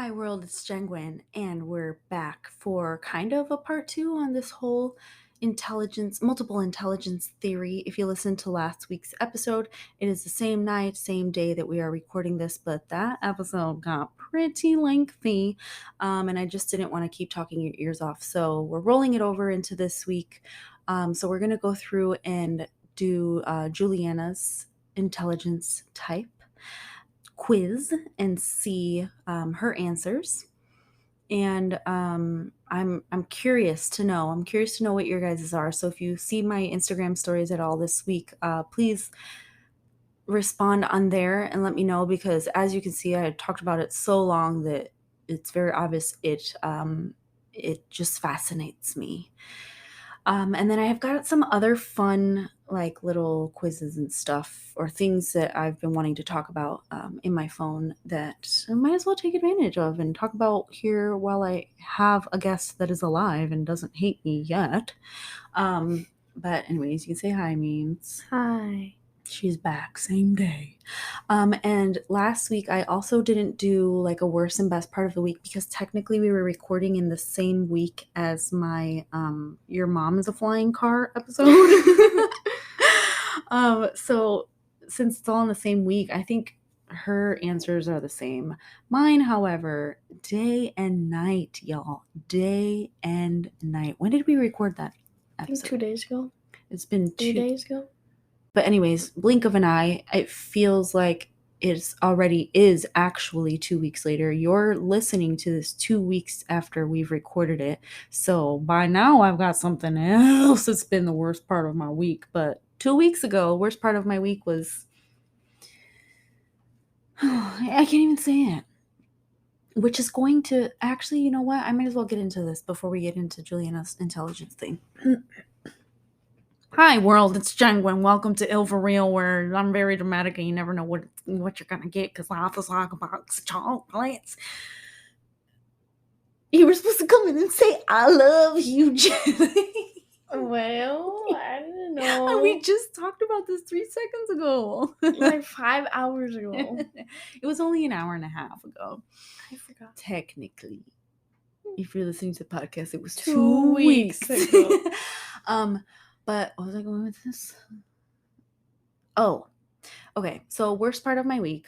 Hi world, it's Jengwen, and we're back for kind of a part two on this whole multiple intelligence theory. If you listened to last week's episode, it is the same night, same day that we are recording this, but that episode got pretty lengthy, and I just didn't want to keep talking your ears off. So we're rolling it over into this week. So we're going to go through and do Juliana's intelligence type quiz and see her answers. And I'm curious to know. I'm curious to know what your guys's are. So if you see my Instagram stories at all this week, please respond on there and let me know, because as you can see, I talked about it so long that it's very obvious it just fascinates me. And then I have got some other fun, like little quizzes and stuff, or things that I've been wanting to talk about in my phone that I might as well take advantage of and talk about here while I have a guest that is alive and doesn't hate me yet. But anyways, you can say hi, Means. Hi. She's back, same day. And last week I also didn't do like a worst and best part of the week, because technically we were recording in the same week as my Your Mom is a Flying Car episode. So since it's all in the same week, I think her answers are the same. Mine, however, day and night, y'all. Day and night. When did we record that I think episode? 2 days ago. It's been 3 days ago. But anyways, blink of an eye, it feels like it's already is actually 2 weeks later. You're listening to this 2 weeks after we've recorded it. So by now I've got something else that's been the worst part of my week. But 2 weeks ago, worst part of my week was I can't even say it. Which is going to actually, you know what? I might as well get into this before we get into Juliana's intelligence thing. Hi world, it's Jengwen. Welcome to Ill for Real, where I'm very dramatic and you never know what you're gonna get, because I have to talk about chocolates. You were supposed to come in and say I love you, Jenny. Well, I don't know. We just talked about this 3 seconds ago. Like 5 hours ago. It was only an hour and a half ago. I forgot. Technically, if you're listening to the podcast, it was 2 weeks ago. But what was I going with this? Oh, okay. So worst part of my week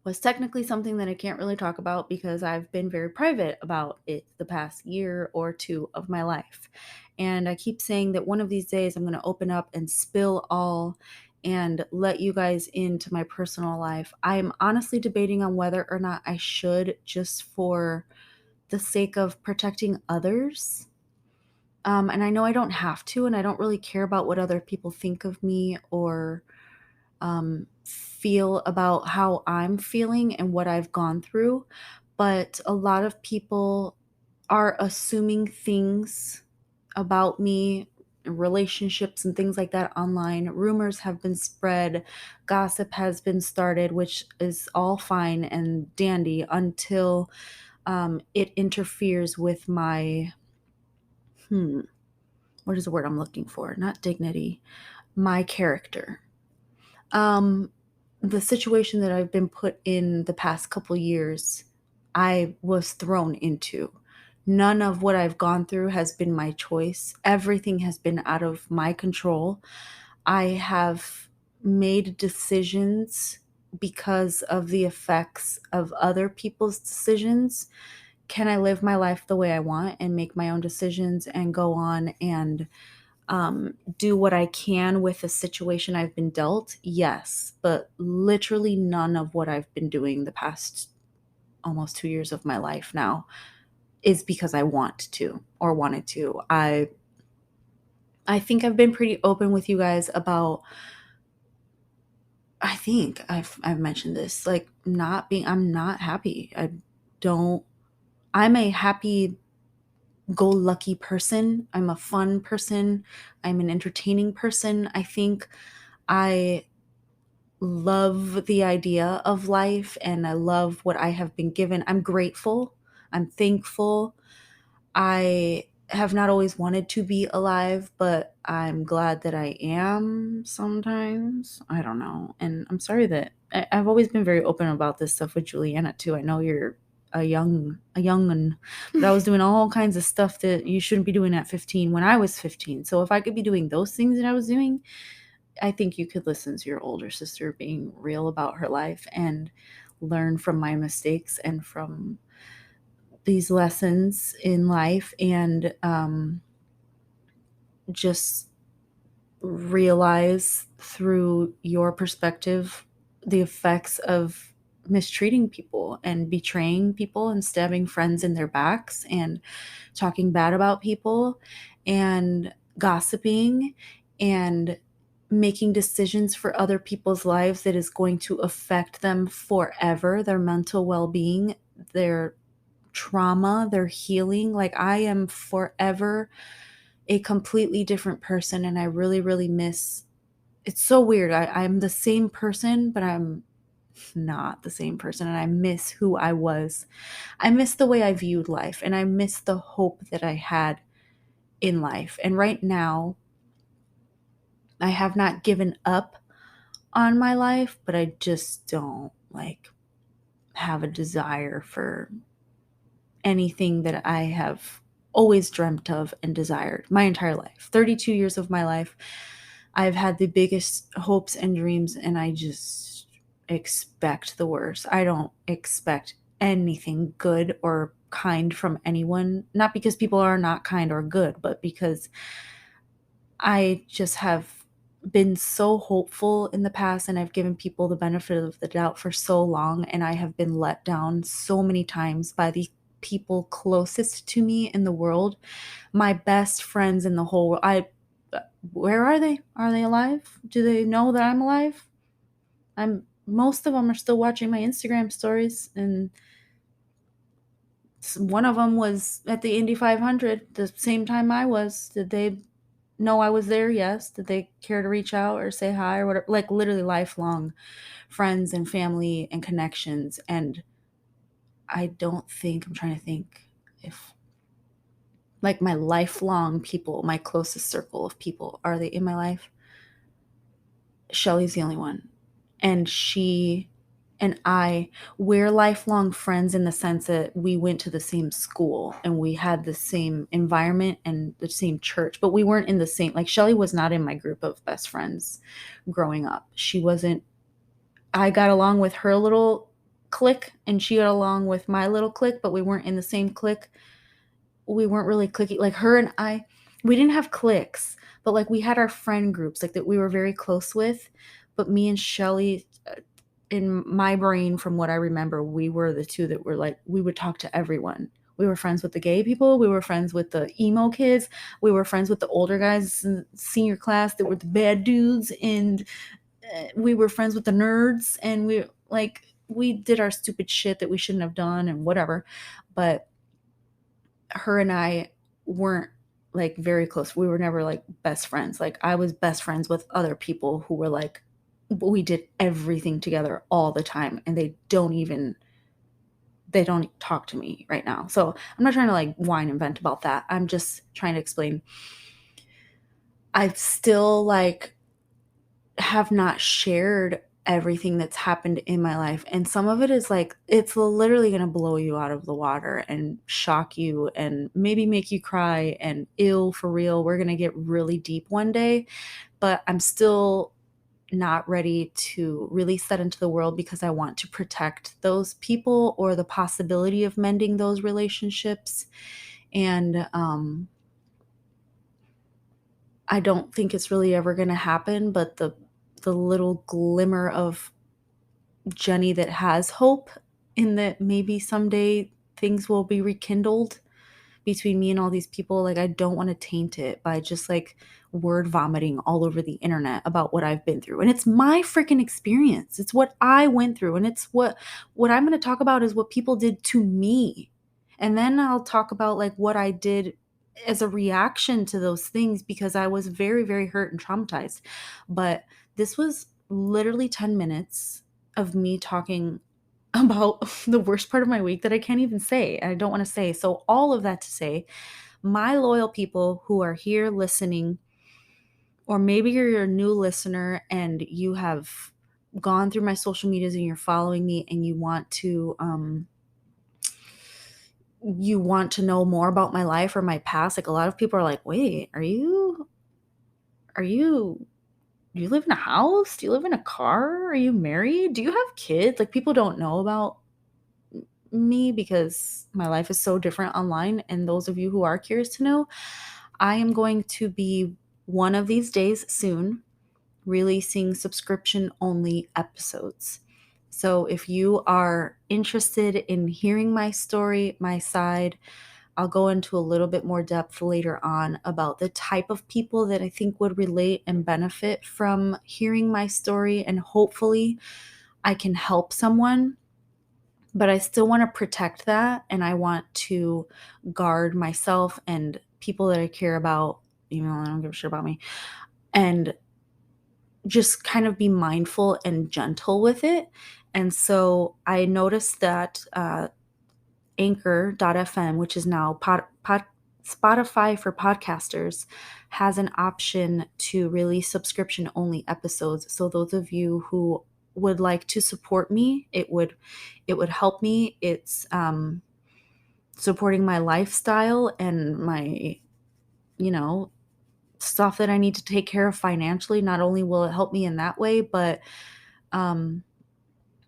was technically something that I can't really talk about, because I've been very private about it the past year or two of my life. And I keep saying that one of these days I'm going to open up and spill all and let you guys into my personal life. I am honestly debating on whether or not I should, just for the sake of protecting others. And I know I don't have to, and I don't really care about what other people think of me or feel about how I'm feeling and what I've gone through. But a lot of people are assuming things about me, relationships and things like that online. Rumors have been spread, gossip has been started, which is all fine and dandy until it interferes with my what is the word I'm looking for? Not dignity, my character. The situation that I've been put in the past couple years, I was thrown into. None of what I've gone through has been my choice. Everything has been out of my control. I have made decisions because of the effects of other people's decisions. Can I live my life the way I want and make my own decisions and go on and do what I can with the situation I've been dealt? Yes, but literally none of what I've been doing the past almost 2 years of my life now is because I want to or wanted to. I think I've been pretty open with you guys about, I think I've mentioned this, like I'm not happy. I'm a happy go lucky person. I'm a fun person. I'm an entertaining person. I think I love the idea of life and I love what I have been given. I'm grateful. I'm thankful. I have not always wanted to be alive, but I'm glad that I am sometimes. I don't know. And I'm sorry that I've always been very open about this stuff with Juliana too. I know you're a young'un, but I was doing all kinds of stuff that you shouldn't be doing at 15 when I was 15. So if I could be doing those things that I was doing, I think you could listen to your older sister being real about her life and learn from my mistakes and from these lessons in life, and just realize through your perspective the effects of mistreating people and betraying people and stabbing friends in their backs and talking bad about people and gossiping and making decisions for other people's lives that is going to affect them forever, their mental well-being, their trauma, their healing. Like, I am forever a completely different person, and I really, really miss. It's so weird. I'm the same person, but I'm not the same person, and I miss who I was. I miss the way I viewed life, and I miss the hope that I had in life. And right now, I have not given up on my life, but I just don't like have a desire for anything that I have always dreamt of and desired my entire life. 32 years of my life, I've had the biggest hopes and dreams, and I just expect the worst. I don't expect anything good or kind from anyone, not because people are not kind or good, but because I just have been so hopeful in the past, and I've given people the benefit of the doubt for so long, and I have been let down so many times by the people closest to me in the world, my best friends in the whole world. Where are they? Are they alive? Do they know that I'm alive? Most of them are still watching my Instagram stories, and one of them was at the Indy 500 the same time I was. Did they know I was there? Yes. Did they care to reach out or say hi or whatever? Like, literally lifelong friends and family and connections. And I'm trying to think if, like, my lifelong people, my closest circle of people, are they in my life? Shelly's the only one. And she and I, we're lifelong friends in the sense that we went to the same school and we had the same environment and the same church, but we weren't in the same, like, Shelly was not in my group of best friends growing up. She wasn't, I got along with her little clique and she got along with my little clique, but we weren't in the same clique. We weren't really clicky. Like, her and I, we didn't have cliques, but like we had our friend groups like that we were very close with. But me and Shelly, in my brain, from what I remember, we were the two that were like, we would talk to everyone. We were friends with the gay people. We were friends with the emo kids. We were friends with the older guys in senior class that were the bad dudes. And we were friends with the nerds. And we did our stupid shit that we shouldn't have done and whatever. But her and I weren't like very close. We were never like best friends. Like, I was best friends with other people who were like, we did everything together all the time, and they don't talk to me right now. So I'm not trying to like whine and vent about that. I'm just trying to explain. I still like have not shared everything that's happened in my life, and some of it is like, it's literally going to blow you out of the water and shock you and maybe make you cry and ill for real. We're going to get really deep one day, but I'm still not ready to release that into the world because I want to protect those people or the possibility of mending those relationships. And I don't think it's really ever going to happen, but the little glimmer of Jenny that has hope in that maybe someday things will be rekindled between me and all these people. Like, I don't want to taint it by just like word vomiting all over the internet about what I've been through. And it's my freaking experience. It's what I went through. And it's what I'm going to talk about is what people did to me. And then I'll talk about like what I did as a reaction to those things, because I was very, very hurt and traumatized. But this was literally 10 minutes of me talking about the worst part of my week that I can't even say. I don't want to say. So all of that to say, my loyal people who are here listening, or maybe you're a new listener and you have gone through my social medias and you're following me and you want to you want to know more about my life or my past, like a lot of people are like, wait, do you live in a house? Do you live in a car? Are you married? Do you have kids? Like people don't know about me because my life is so different online. And those of you who are curious to know, I am going to be one of these days soon releasing subscription only episodes. So if you are interested in hearing my story, my side, I'll go into a little bit more depth later on about the type of people that I think would relate and benefit from hearing my story, and hopefully I can help someone. But I still want to protect that, and I want to guard myself and people that I care about, even though I don't give a shit about me, and just kind of be mindful and gentle with it. And so I noticed that Anchor.fm, which is now Spotify for podcasters, has an option to release subscription only episodes. So those of you who would like to support me, it would help me. It's supporting my lifestyle and my, you know, stuff that I need to take care of financially. Not only will it help me in that way, but um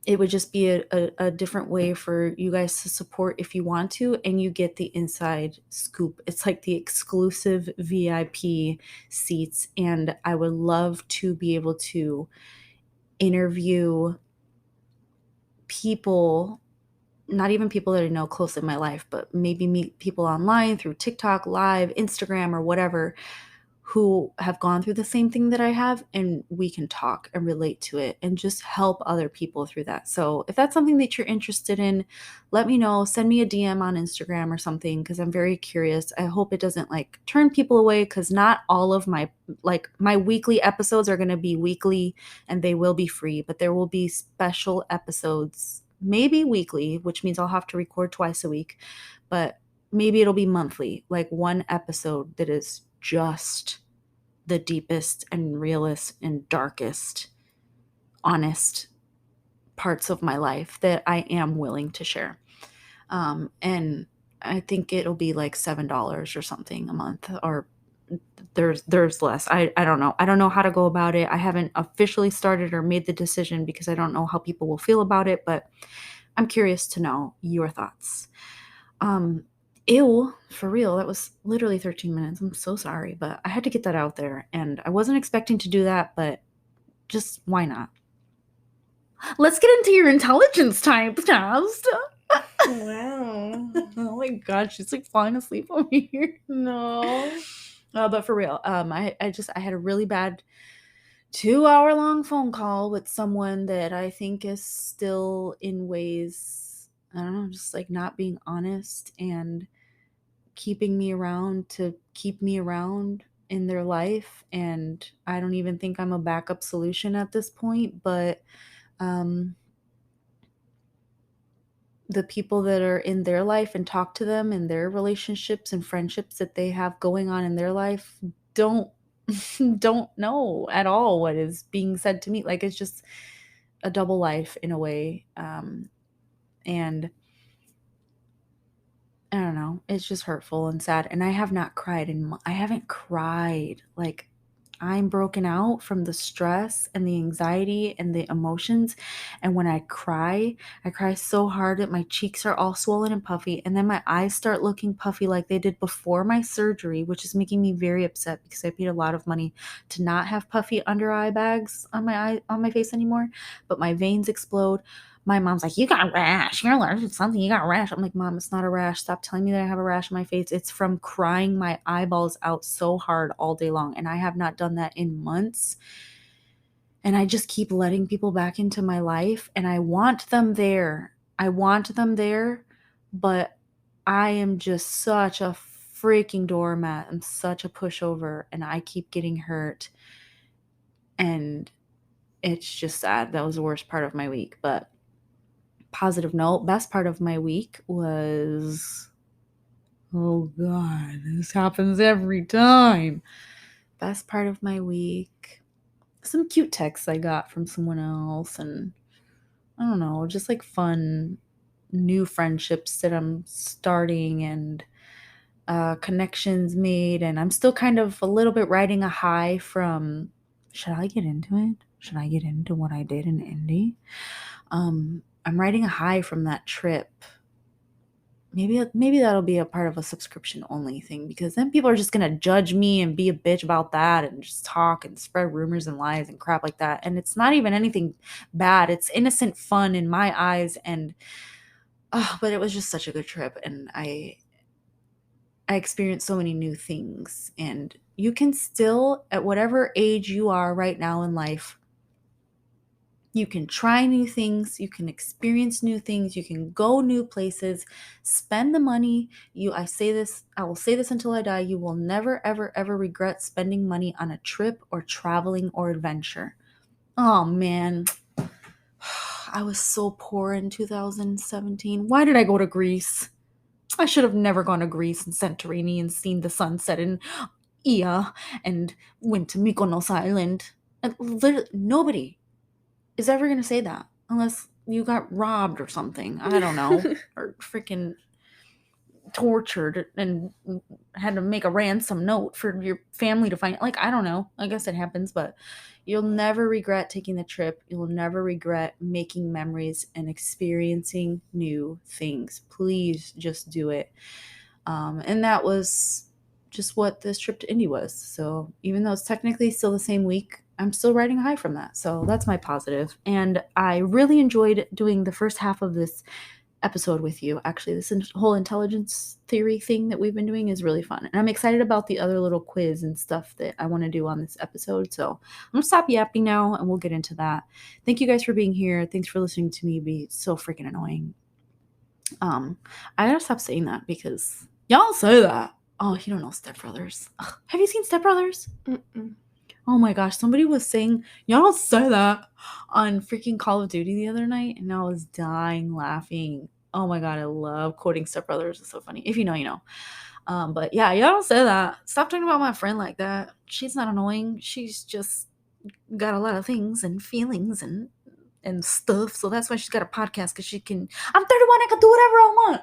it would just be a different way for you guys to support if you want to, and you get the inside scoop. It's like the exclusive VIP seats, and I would love to be able to interview people, not even people that I know close in my life, but maybe meet people online through TikTok, Live, Instagram, or whatever, who have gone through the same thing that I have, and we can talk and relate to it and just help other people through that. So if that's something that you're interested in, let me know. Send me a DM on Instagram or something, because I'm very curious. I hope it doesn't like turn people away, because not all of my weekly episodes are going to be weekly and they will be free, but there will be special episodes, maybe weekly, which means I'll have to record twice a week, but maybe it'll be monthly, like one episode that is just the deepest and realest and darkest, honest parts of my life that I am willing to share. And I think it'll be like $7 or something a month, or there's less. I don't know. I don't know how to go about it. I haven't officially started or made the decision because I don't know how people will feel about it, but I'm curious to know your thoughts. Um, Ew, for real, that was literally 13 minutes. I'm so sorry, but I had to get that out there, and I wasn't expecting to do that, but just why not? Let's get into your intelligence type test. Wow. Oh my god, she's like falling asleep over here. No. But for real, I had a really bad 2-hour long phone call with someone that I think is still in ways, I don't know, just like not being honest and keeping me around to keep me around in their life. And I don't even think I'm a backup solution at this point, but um the people that are in their life and talk to them and their relationships and friendships that they have going on in their life don't don't know at all what is being said to me. Like it's just a double life in a way. And I don't know, it's just hurtful and sad. And I have not cried I haven't cried. Like I'm broken out from the stress and the anxiety and the emotions. And when I cry so hard that my cheeks are all swollen and puffy. And then my eyes start looking puffy like they did before my surgery, which is making me very upset because I paid a lot of money to not have puffy under eye bags on my face anymore. But my veins explode. My mom's like, you got a rash. You're allergic to something. You got a rash. I'm like, Mom, it's not a rash. Stop telling me that I have a rash on my face. It's from crying my eyeballs out so hard all day long. And I have not done that in months. And I just keep letting people back into my life. And I want them there. I want them there. But I am just such a freaking doormat. I'm such a pushover. And I keep getting hurt. And it's just sad. That was the worst part of my week. But positive note, best part of my week was, oh god, this happens every time. Best part of my week, some cute texts I got from someone else, and I don't know, just like fun new friendships that I'm starting and connections made. And I'm still kind of a little bit riding a high from, should I get into it? Should I get into what I did in Indy? I'm riding a high from that trip. Maybe that'll be a part of a subscription only thing, because then people are just gonna judge me and be a bitch about that and just talk and spread rumors and lies and crap like that. And it's not even anything bad. It's innocent fun in my eyes. And but it was just such a good trip, and I experienced so many new things. And you can still, at whatever age you are right now in life, you can try new things, you can experience new things, you can go new places, spend the money. I will say this until I die, you will never, ever, ever regret spending money on a trip or traveling or adventure. Oh man, I was so poor in 2017. Why did I go to Greece? I should have never gone to Greece and Santorini and seen the sunset in Ia and went to Mykonos Island. And literally, nobody is ever going to say that unless you got robbed or something. I don't know. Or freaking tortured and had to make a ransom note for your family to find. Like, I don't know. I guess it happens, but you'll never regret taking the trip. You'll never regret making memories and experiencing new things. Please just do it. And that was just what this trip to Indy was. So even though it's technically still the same week, I'm still riding high from that. So that's my positive. And I really enjoyed doing the first half of this episode with you. Actually, this whole intelligence theory thing that we've been doing is really fun. And I'm excited about the other little quiz and stuff that I want to do on this episode. So I'm going to stop yapping now and we'll get into that. Thank you guys for being here. Thanks for listening to me be so freaking annoying. I gotta stop saying that because y'all say that. Oh, you don't know Step Brothers. Ugh. Have you seen Step Brothers? Mm-mm. Oh my gosh, somebody was saying, y'all don't say that on freaking Call of Duty the other night, and I was dying laughing. Oh my god, I love quoting Step Brothers. It's so funny. If you know, you know. But yeah, y'all don't say that. Stop talking about my friend like that. She's not annoying. She's just got a lot of things and feelings and stuff. So that's why she's got a podcast, because she can. I'm 31. I can do whatever I want.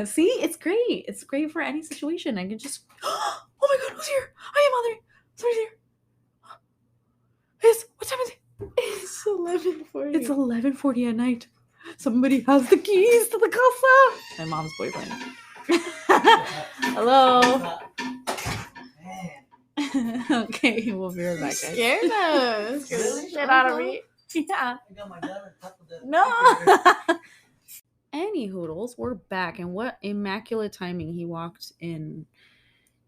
See, it's great. It's great for any situation. I can just. Oh my god, who's here? I am mother. Somebody's here. What time is it? It's 11:40. It's 11:40 at night. Somebody has the keys to the casa. My mom's boyfriend. Hello. Okay, we'll be right back, guys. Scared us. Really? Shit out of me. Yeah. I got my gun on top of the No. Any hoodles, we're back, and what immaculate timing. He walked in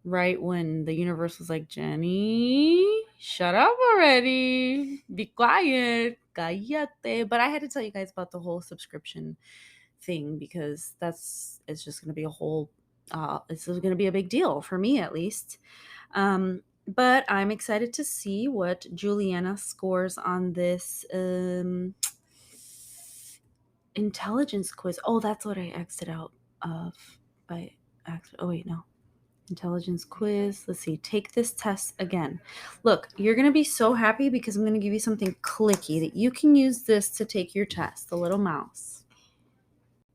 right when the universe was like, Jenny, shut up already. Be quiet. Cállate. But I had to tell you guys about the whole subscription thing, because it's just going to be a whole, it's going to be a big deal for me, at least. But I'm excited to see what Juliana scores on this intelligence quiz. Oh, that's what I exited out of by accident. Oh wait, no. Intelligence quiz. Let's see. Take this test again. Look, you're going to be so happy because I'm going to give you something clicky that you can use this to take your test, the little mouse.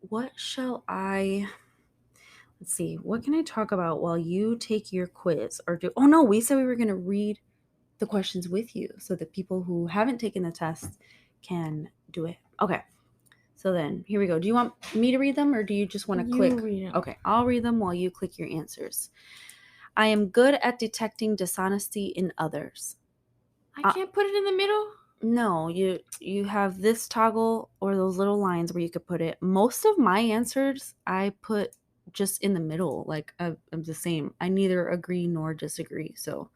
What shall I... Let's see. What can I talk about while you take your quiz? Or do... Oh no, we said we were going to read the questions with you so that people who haven't taken the test can do it. Okay. So then, here we go. Do you want me to read them, or do you just want to click? Read them. Okay, I'll read them while you click your answers. I am good at detecting dishonesty in others. I can't put it in the middle. No, you have this toggle or those little lines where you could put it. Most of my answers I put just in the middle. Like I'm the same. I neither agree nor disagree. So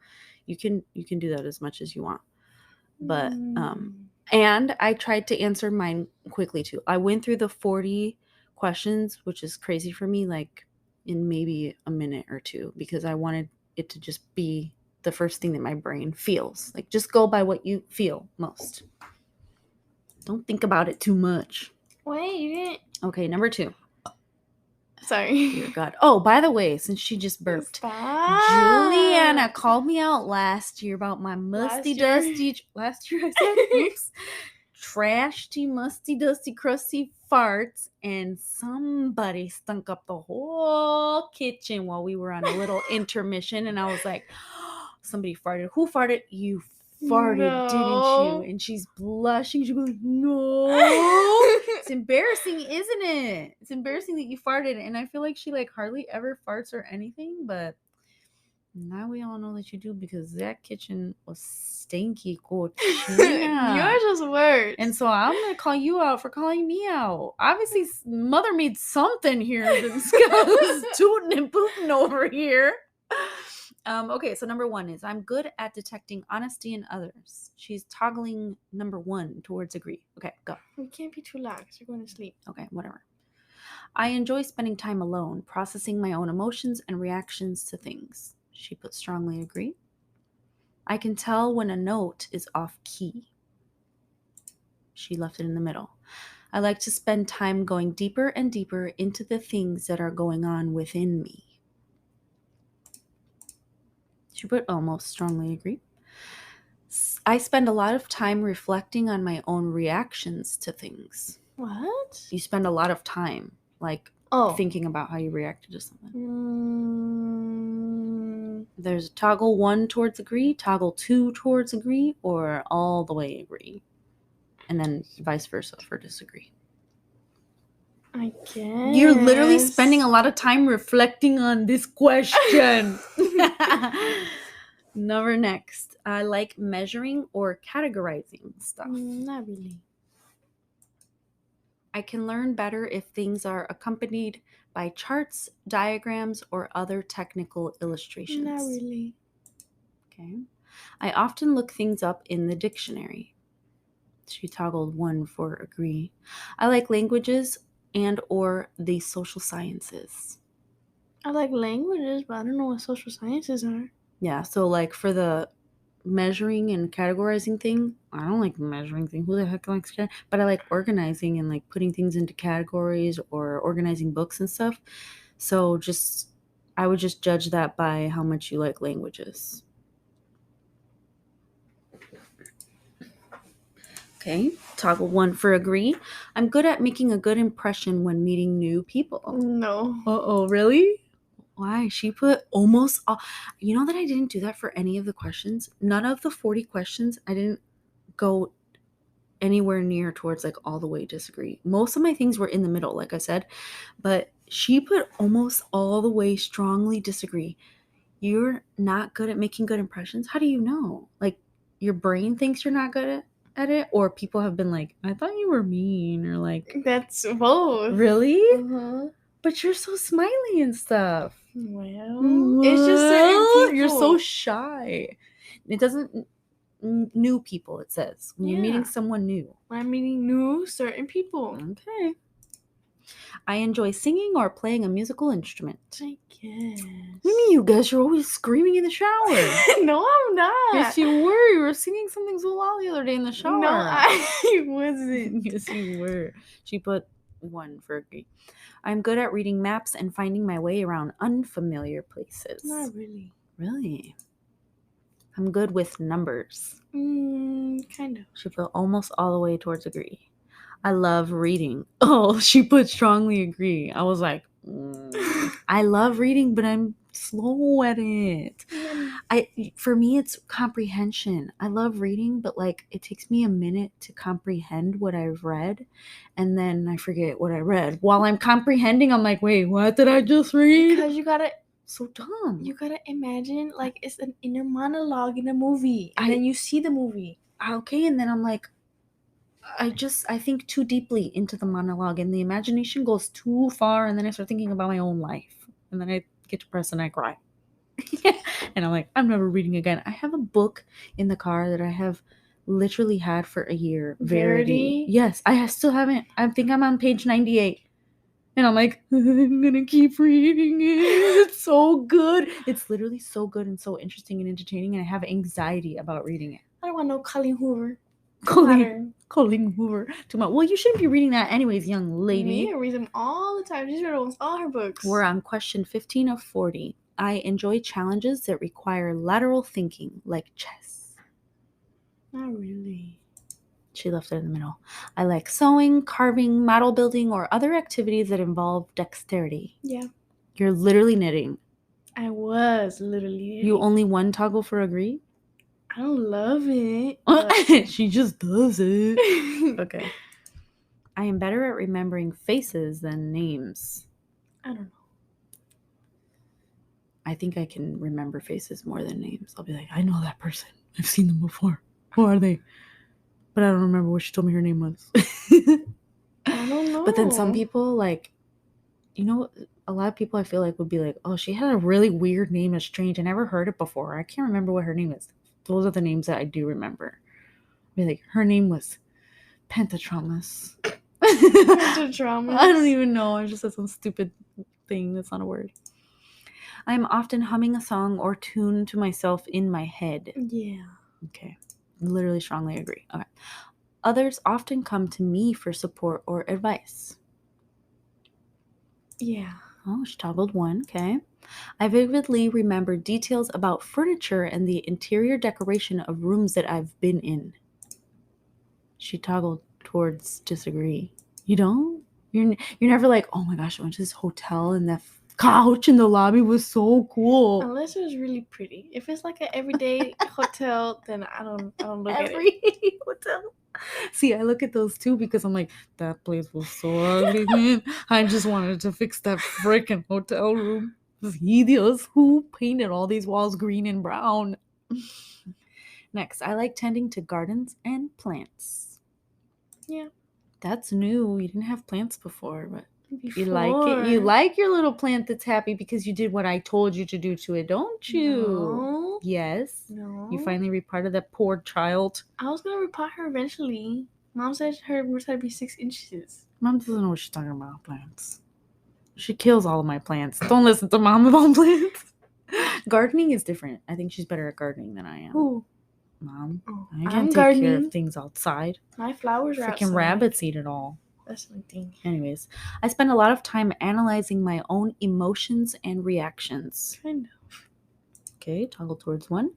you can do that as much as you want. But and I tried to answer mine quickly too. I went through the 40 questions, which is crazy for me, like in maybe a minute or two, because I wanted it to just be the first thing that my brain feels. Like, just go by what you feel most. Don't think about it too much. Wait, you didn't. Okay, number 2. Sorry. Dear God. Oh, by the way, since she just burped, Stop. Juliana called me out last year about my musty, Last year? dusty. Last year I said, oops. trashy, musty, dusty, crusty farts, and somebody stunk up the whole kitchen while we were on a little intermission. And I was like, somebody farted. Who farted? You farted, didn't you? No. And she's blushing. She goes, no. It's embarrassing, isn't it? It's embarrassing that you farted. And I feel like she like hardly ever farts or anything, but now we all know that you do because that kitchen was stinky cochina. Yours was worse. And so I'm going to call you out for calling me out. Obviously, mother made something here that's tooting and pooting over here. Okay, so number 1 is I'm good at detecting honesty in others. She's toggling number 1 towards agree. Okay, go. We can't be too loud because you're going to sleep. Okay, whatever. I enjoy spending time alone, processing my own emotions and reactions to things. She put strongly agree. I can tell when a note is off key. She left it in the middle. I like to spend time going deeper and deeper into the things that are going on within me. She put almost strongly agree. I spend a lot of time reflecting on my own reactions to things. What? You spend a lot of time, like, thinking about how you reacted to something. There's a toggle 1 towards agree, toggle 2 towards agree, or all the way agree. And then vice versa for disagree. I guess. You're literally spending a lot of time reflecting on this question. Number next. I like measuring or categorizing stuff. Not really. I can learn better if things are accompanied by charts, diagrams, or other technical illustrations. Not really. Okay. I often look things up in the dictionary. She toggled 1 for agree. I like languages and or the social sciences. I like languages, but I don't know what social sciences are. Yeah, so like for the measuring and categorizing thing, I don't like measuring things. Who the heck likes that? But I like organizing and like putting things into categories or organizing books and stuff. So I would just judge that by how much you like languages. Okay, toggle 1 for agree. I'm good at making a good impression when meeting new people. No. Uh-oh, really? Why? She put almost all. You know that I didn't do that for any of the questions? None of the 40 questions, I didn't go anywhere near towards like all the way disagree. Most of my things were in the middle, like I said, but she put almost all the way strongly disagree. You're not good at making good impressions? How do you know? Like your brain thinks you're not good at it, or people have been like, I thought you were mean, or like. That's both. Really? Uh-huh. But you're so smiley and stuff. Well, it's just certain people. You're so shy. It doesn't. New people, it says. When you're meeting someone new. I'm meeting certain people. Okay. I enjoy singing or playing a musical instrument. I guess. What do you mean you guys? You're always screaming in the shower. No, I'm not. Yes, you were. You were singing something so loud the other day in the shower. No, I wasn't. Yes, you were. She put 1 for agree. I'm good at reading maps and finding my way around unfamiliar places. Not really. Really? I'm good with numbers. Kind of. She put almost all the way towards agree. I love reading. Oh, she put strongly agree. I was like, I love reading, but I'm slow at it. For me, it's comprehension. I love reading, but like it takes me a minute to comprehend what I've read, and then I forget what I read. While I'm comprehending, I'm like, wait, what did I just read? Because you gotta. So dumb. You gotta imagine like it's an inner monologue in a movie, and then you see the movie. Okay, and then I'm like, I think too deeply into the monologue, and the imagination goes too far, and then I start thinking about my own life, and then I get depressed and I cry. And I'm like, I'm never reading again. I have a book in the car that I have literally had for a year. Verity. Yes, I still haven't. I think I'm on page 98. And I'm like, I'm going to keep reading it. It's so good. It's literally so good and so interesting and entertaining. And I have anxiety about reading it. I don't want no Colleen Hoover. Colleen Hoover. Too much. Well, you shouldn't be reading that anyways, young lady. Me, I read them all the time. She's read almost all her books. We're on question 15 of 40. I enjoy challenges that require lateral thinking, like chess. Not really. She left it in the middle. I like sewing, carving, model building, or other activities that involve dexterity. Yeah. You're literally knitting. I was literally. You only one toggle for agree? I don't love it. But... She just does it. Okay. I am better at remembering faces than names. I don't know. I think I can remember faces more than names. I'll be like, I know that person. I've seen them before. Who are they? But I don't remember what she told me her name was. I don't know. But then some people, like, you know, a lot of people I feel like would be like, oh, she had a really weird name. It's strange. I never heard it before. I can't remember what her name is. Those are the names that I do remember. Be like, her name was Pentatramas. Pentatramas? I don't even know. I just said some stupid thing. That's not a word. I'm often humming a song or tune to myself in my head. Yeah. Okay. Literally strongly agree. Okay. Others often come to me for support or advice. Yeah. Oh, she toggled one. Okay. I vividly remember details about furniture and the interior decoration of rooms that I've been in. She toggled towards disagree. You don't? You're never like, oh my gosh, I went to this hotel and that couch in the lobby was so cool. Unless it was really pretty. If it's like an everyday hotel, then I don't look at it. Every hotel. See, I look at those too because I'm like, that place was so ugly, man. I just wanted to fix that freaking hotel room. It was hideous. Who painted all these walls green and brown? Next, I like tending to gardens and plants. Yeah. That's new. You didn't have plants before, but Before. you like it. You like your little plant that's happy because you did what I told you to do to it, don't you? No. Yes. No. You finally repotted that poor child. I was gonna repot her eventually. Mom said her roots had to be 6 inches. Mom doesn't know what she's talking about, plants. She kills all of my plants. Don't listen to Mom about plants. Gardening is different. I think she's better at gardening than I am. Who? Mom. Oh, I can't I'm take gardening. care of things outside. My flowers are Freaking outside. rabbits eat it all. That's my thing. Anyways, I spend a lot of time analyzing my own emotions and reactions. Kind of. Okay, toggle towards one.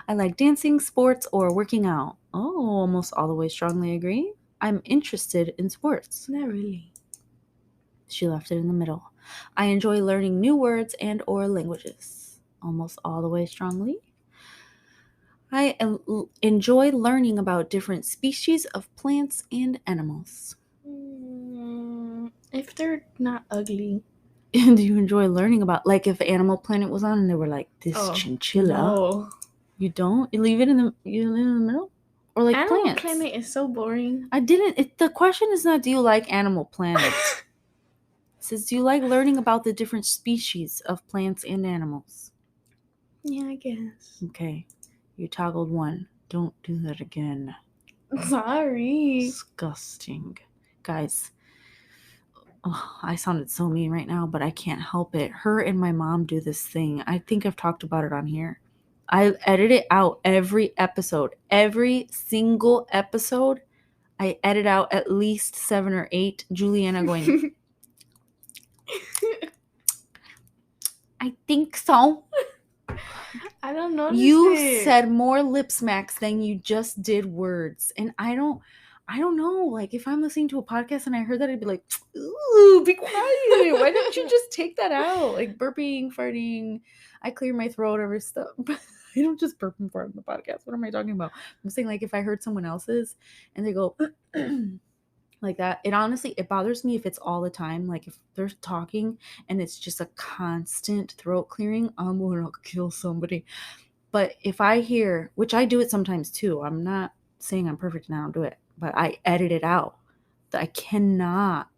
I like dancing, sports, or working out. Oh, almost all the way strongly agree. I'm interested in sports. Not really. She left it in the middle. I enjoy learning new words and or languages. Almost all the way strongly. I enjoy learning about different species of plants and animals. If they're not ugly. And do you enjoy learning about, like, if Animal Planet was on and they were like, this chinchilla? No. You don't? You leave it in the middle? Or like Animal plants? Planet is so boring. I didn't. The question is not, do you like Animal Planet? It says, do you like learning about the different species of plants and animals? Yeah, I guess. Okay. You toggled one. Don't do that again. Sorry. Disgusting. Guys, I sounded so mean right now, but I can't help it. Her and my mom do this thing. I think I've talked about it on here. I edit it out every episode. Every single episode, I edit out at least 7 or 8. Juliana going, I think so. I don't know. You said more lip smacks than you just did words. And I don't know. Like, if I'm listening to a podcast and I heard that, I'd be like, ooh, be quiet. Why didn't you just take that out? Like burping, farting. I clear my throat, every stuff. I don't just burp and fart on the podcast. What am I talking about? I'm saying, like, if I heard someone else's and they go like that, it bothers me if it's all the time. Like, if they're talking and it's just a constant throat clearing, I'm gonna kill somebody. But if I hear, which I do it sometimes too, I'm not saying I'm perfect and I don't do it, but I edit it out. I cannot.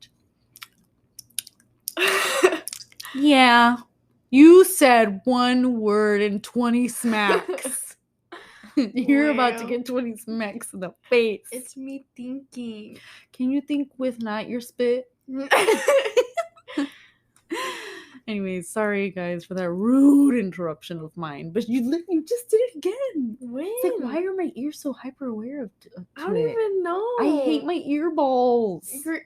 Yeah. You said one word and 20 smacks. You're about to get 20 smacks in the face. It's me thinking. Can you think with not your spit? Anyways, sorry guys for that rude interruption of mine, but you just did it again. When? It's like, why are my ears so hyper aware of I don't even know. I hate my ear balls. Your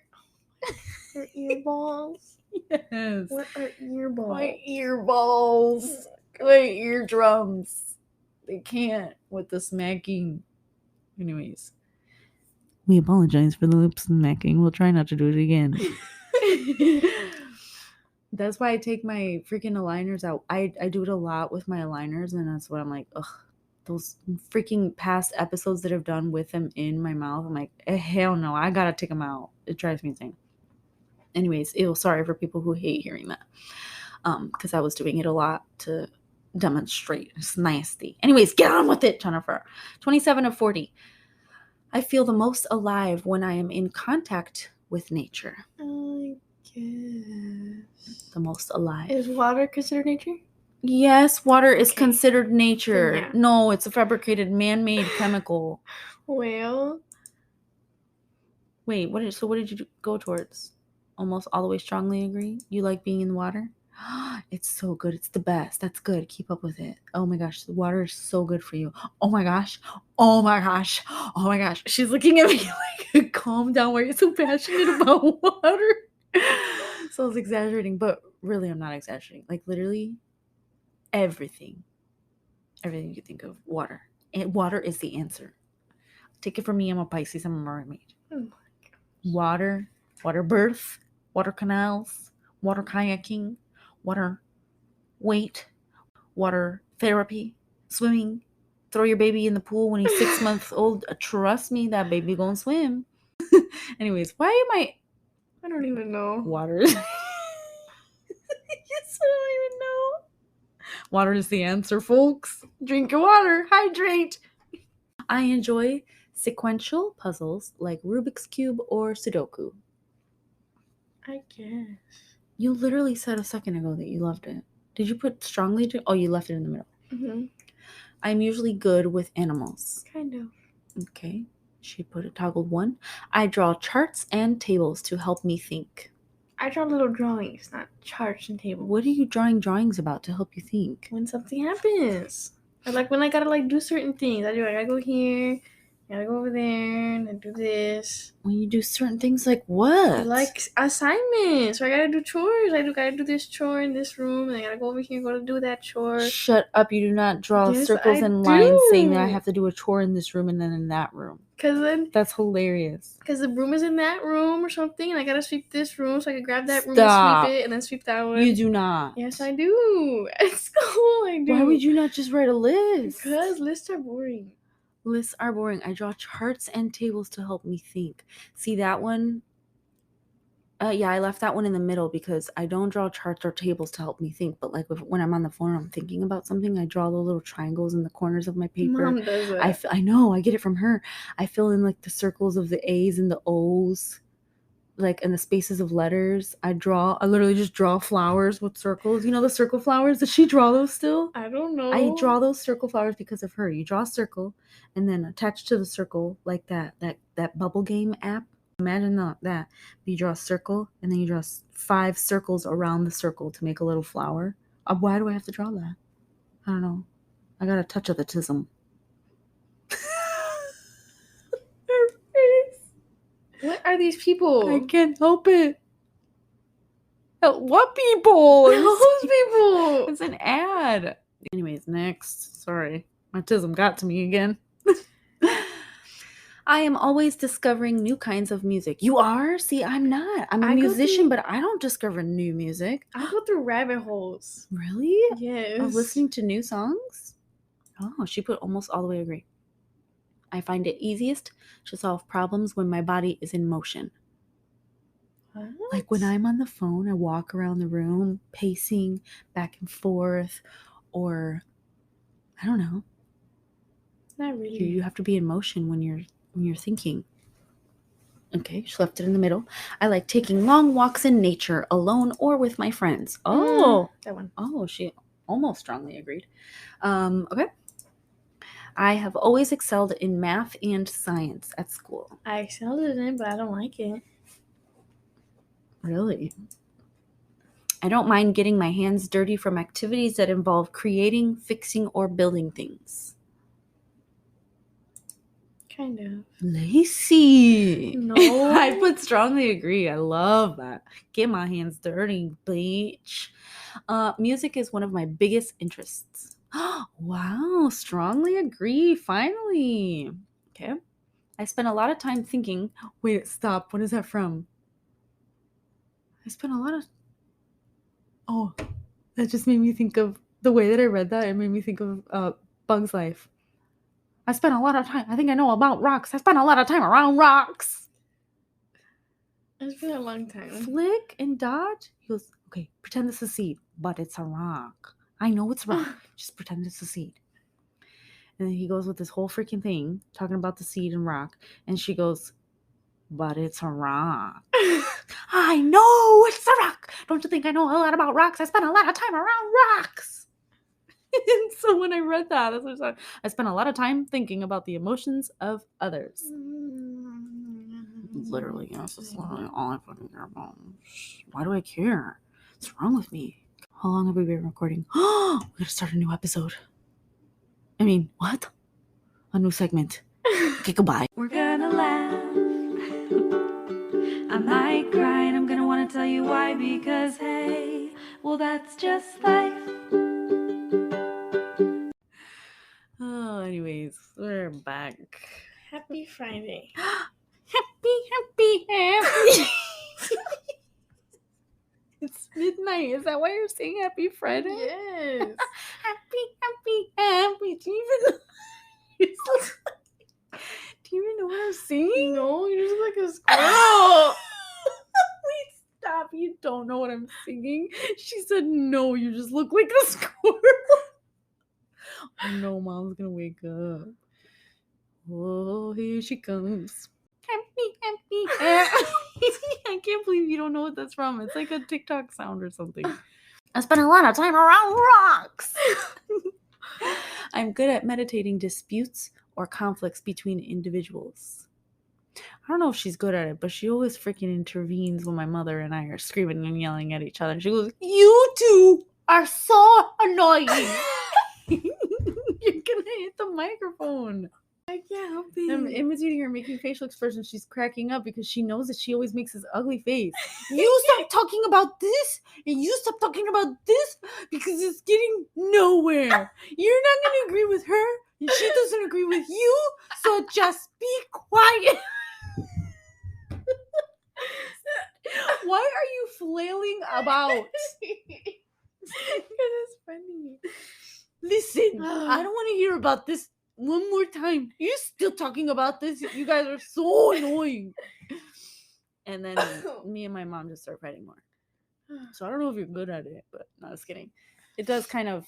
ear balls? Yes. What are ear balls? My ear balls. My eardrums. They can't with the smacking. Anyways. We apologize for the lip smacking. We'll try not to do it again. That's why I take my freaking aligners out. I do it a lot with my aligners, and that's what I'm like, ugh. Those freaking past episodes that I've done with them in my mouth, I'm like, hell no, I gotta take them out. It drives me insane. Anyways, sorry for people who hate hearing that. Because I was doing it a lot to demonstrate. It's nasty. Anyways, get on with it, Jennifer. 27 of 40. I feel the most alive when I am in contact with nature. I guess. The most alive. Is water considered nature? Yes, water is considered nature. Yeah. No, it's a fabricated man-made chemical. Well. Wait, what did you go towards? Almost all the way strongly agree? You like being in the water? It's so good. It's the best. That's good. Keep up with it. Oh my gosh, the water is so good for you. Oh my gosh. Oh my gosh. Oh my gosh. She's looking at me like, calm down. Why are you so passionate about water? So I was exaggerating, but really I'm not exaggerating. Like literally everything you think of, water. And water is the answer. Take it from me, I'm a Pisces, I'm a mermaid. Oh my gosh. Water birth, water canals, water kayaking, water weight, water therapy, swimming. Throw your baby in the pool when he's 6 months old. Trust me, that baby gonna swim. Anyways, why am I don't even know. Water. Yes, I don't even know. Water is the answer, folks. Drink your water. Hydrate. I enjoy sequential puzzles like Rubik's Cube or Sudoku. I guess. You literally said a second ago that you loved it. Did you put strongly to? Oh, you left it in the middle. Mm-hmm. I'm usually good with animals. Kind of. Okay. She put it toggled 1. I draw charts and tables to help me think. I draw little drawings, not charts and tables. What are you drawing drawings about to help you think? When something happens. Or like when I gotta do certain things. I gotta go here, I gotta go over there, and I do this. When you do certain things like what? Like assignments. So I gotta do chores. I gotta do this chore in this room, and I gotta go over here and go to do that chore. Shut up. You do not draw Yes, circles I and lines saying that I do. have to do a chore in this room and then in that room. That's hilarious. Because the broom is in that room or something, and I gotta sweep this room, so I can grab that room Stop. and sweep it, and then sweep that one. You do not. Yes, I do. At school, I do. Why would you not just write a list? Because lists are boring. Lists are boring. I draw charts and tables to help me think. See that one? Yeah, I left that one in the middle because I don't draw charts or tables to help me think. But like when I'm on the phone, I'm thinking about something. I draw the little triangles in the corners of my paper. Mom does that. I know. I get it from her. I fill in like the circles of the A's and the O's, like in the spaces of letters. I literally just draw flowers with circles. You know the circle flowers? Does she draw those still? I don't know. I draw those circle flowers because of her. You draw a circle, and then attached to the circle, like that bubble game app. Imagine that. You draw a circle, and then you draw 5 circles around the circle to make a little flower. Why do I have to draw that? I don't know. I got a touch of autism. Her face. What are these people? I can't help it. What people? Those people. It's an ad. Anyways, next. Sorry. Autism got to me again. I am always discovering new kinds of music. You are? See, I'm not. I'm a musician, but I don't discover new music. I go through rabbit holes. Really? Yes. Of listening to new songs? Oh, she put almost all the way agree. I find it easiest to solve problems when my body is in motion. What? Like when I'm on the phone, I walk around the room, pacing back and forth, or I don't know. Not really. You have to be in motion when you're thinking. Okay, she left it in the middle. I like taking long walks in nature, alone or with my friends. Oh, that one. Oh, she almost strongly agreed. Okay. I have always excelled in math and science at school. I excelled in it, but I don't like it. Really? I don't mind getting my hands dirty from activities that involve creating, fixing, or building things. Kind of. Lacey. No. I would strongly agree. I love that. Get my hands dirty, bitch. Music is one of my biggest interests. Wow, strongly agree. Finally. Okay. I spent a lot of time thinking, wait, stop. What is that from? I spent a lot of, oh, that just made me think of the way that I read that. It made me think of Bug's Life. I spent a lot of time. I think I know about rocks. I spent a lot of time around rocks. It's been a long time. Flick and dodge. He goes, okay, pretend this is a seed, but it's a rock. I know it's a rock. Just pretend it's a seed. And then he goes with this whole freaking thing talking about the seed and rock. And she goes, but it's a rock. I know it's a rock. Don't you think I know a lot about rocks? I spent a lot of time around rocks. And so when I read that, that's what I said. I spent a lot of time thinking about the emotions of others. Literally, that's just literally all I fucking care about. Why do I care? What's wrong with me? How long have we been recording? Oh, we gotta start a new episode. I mean, what? A new segment. Okay, goodbye. We're gonna laugh. I might cry and I'm gonna wanna tell you why, because hey, well, that's just life. Oh, anyways, we're back. Happy Friday. Happy. It's midnight. Is that why you're saying happy Friday? Yes. happy. Do you even know what I'm saying? No, you're just like a squirrel. Wait, stop. You don't know what I'm singing. She said, no, you just look like a squirrel. Oh no, Mom's gonna wake up. Oh, here she comes. Happy. I can't believe you don't know what that's from. It's like a TikTok sound or something. I spent a lot of time around rocks. I'm good at meditating disputes or conflicts between individuals. I don't know if she's good at it, but she always freaking intervenes when my mother and I are screaming and yelling at each other. She goes, you two are so annoying. You're gonna hit the microphone. I can't help it. I'm imitating her making facial expressions. She's cracking up because she knows that she always makes this ugly face. You stop talking about this, and you stop talking about this because it's getting nowhere. You're not going to agree with her, and she doesn't agree with you, so just be quiet. Why are you flailing about? Because it's funny. Listen, I don't want to hear about this one more time. You're still talking about this. You guys are so annoying. And then me and my mom just start fighting more. So I don't know if you're good at it, but no, I was kidding. It does kind of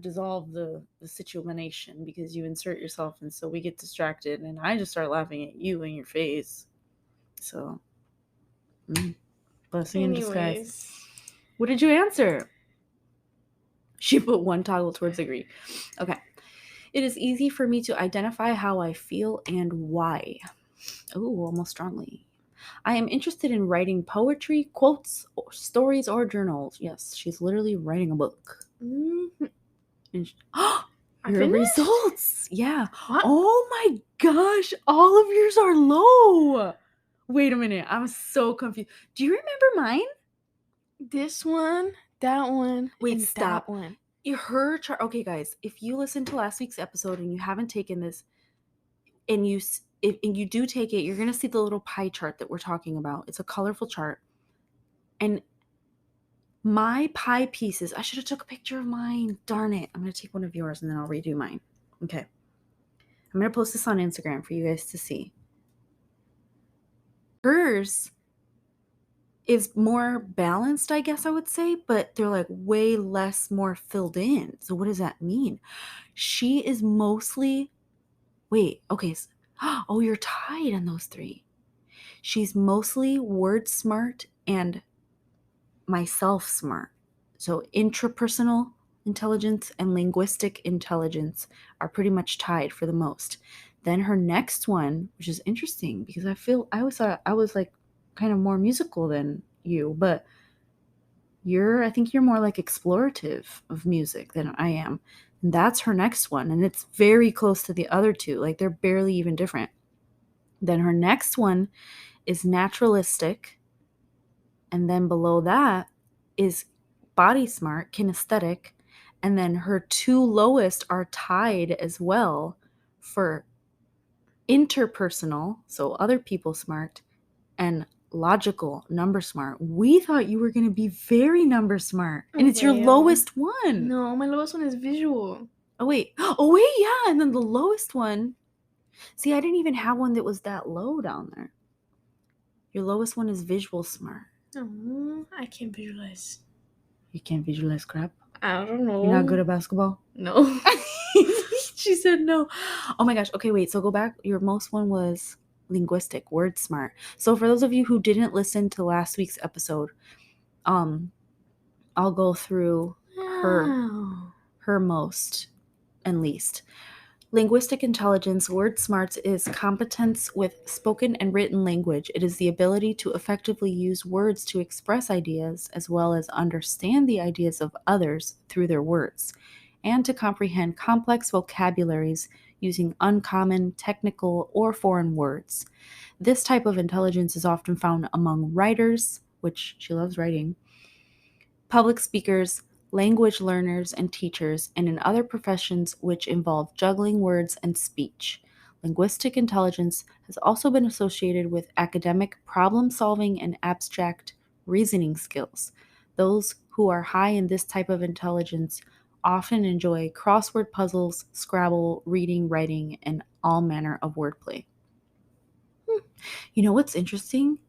dissolve the situation because you insert yourself, and so we get distracted, and I just start laughing at you in your face. So, blessing in disguise. What did you answer? She put one toggle towards agree. Okay. It is easy for me to identify how I feel and why. Oh, almost strongly. I am interested in writing poetry, quotes, or stories, or journals. Yes, she's literally writing a book. Mm-hmm. Your results. Yeah. What? Oh my gosh. All of yours are low. Wait a minute. I'm so confused. Do you remember mine? This one, that one. Wait, stop. That one. Her chart. Okay, guys, if you listen to last week's episode and you haven't taken this, and you do take it, you're gonna see the little pie chart that we're talking about. It's a colorful chart, and my pie pieces. I should have took a picture of mine. Darn it! I'm gonna take one of yours and then I'll redo mine. Okay, I'm gonna post this on Instagram for you guys to see. Hers is more balanced, I guess I would say, but they're like way less more filled in. So what does that mean? She is mostly, okay. Oh, you're tied on those three. She's mostly word smart and myself smart. So intrapersonal intelligence and linguistic intelligence are pretty much tied for the most. Then her next one, which is interesting because I always thought I was like kind of more musical than you, but I think you're more like explorative of music than I am. And that's her next one. And it's very close to the other two. Like they're barely even different. Then her next one is naturalistic. And then below that is body smart, kinesthetic. And then her two lowest are tied as well for interpersonal, so other people smart, and logical, number smart. We thought you were going to be very number smart, and it's your Well, lowest one. no, my lowest one is visual. Oh wait, yeah, and then the lowest one. See, I didn't even have one that was that low down there. Your lowest one is visual smart. Oh, I can't visualize. You can't visualize crap? I don't know. You're not good at basketball? No. She said no. Oh my gosh. Okay, wait. So go back. Your most one was linguistic, word smart. So for those of you who didn't listen to last week's episode, I'll go through her most and least. Linguistic intelligence, word smarts, is competence with spoken and written language. It is the ability to effectively use words to express ideas as well as understand the ideas of others through their words, and to comprehend complex vocabularies using uncommon, technical, or foreign words. This type of intelligence is often found among writers, which she loves writing, public speakers, language learners and teachers, and in other professions which involve juggling words and speech. Linguistic intelligence has also been associated with academic problem solving and abstract reasoning skills. Those who are high in this type of intelligence often enjoy crossword puzzles, Scrabble, reading, writing, and all manner of wordplay. You know what's interesting?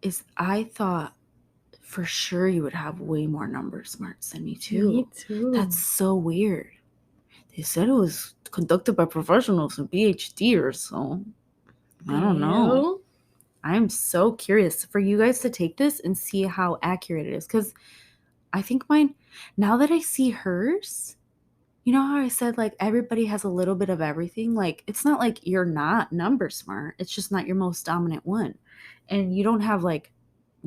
Is I thought for sure you would have way more number smarts than me too. Me too. That's so weird. They said it was conducted by professionals and PhDers, so I don't know. I'm so curious for you guys to take this and see how accurate it is, because I think mine, now that I see hers, you know how I said like everybody has a little bit of everything? Like it's not like you're not number smart, it's just not your most dominant one. And you don't have like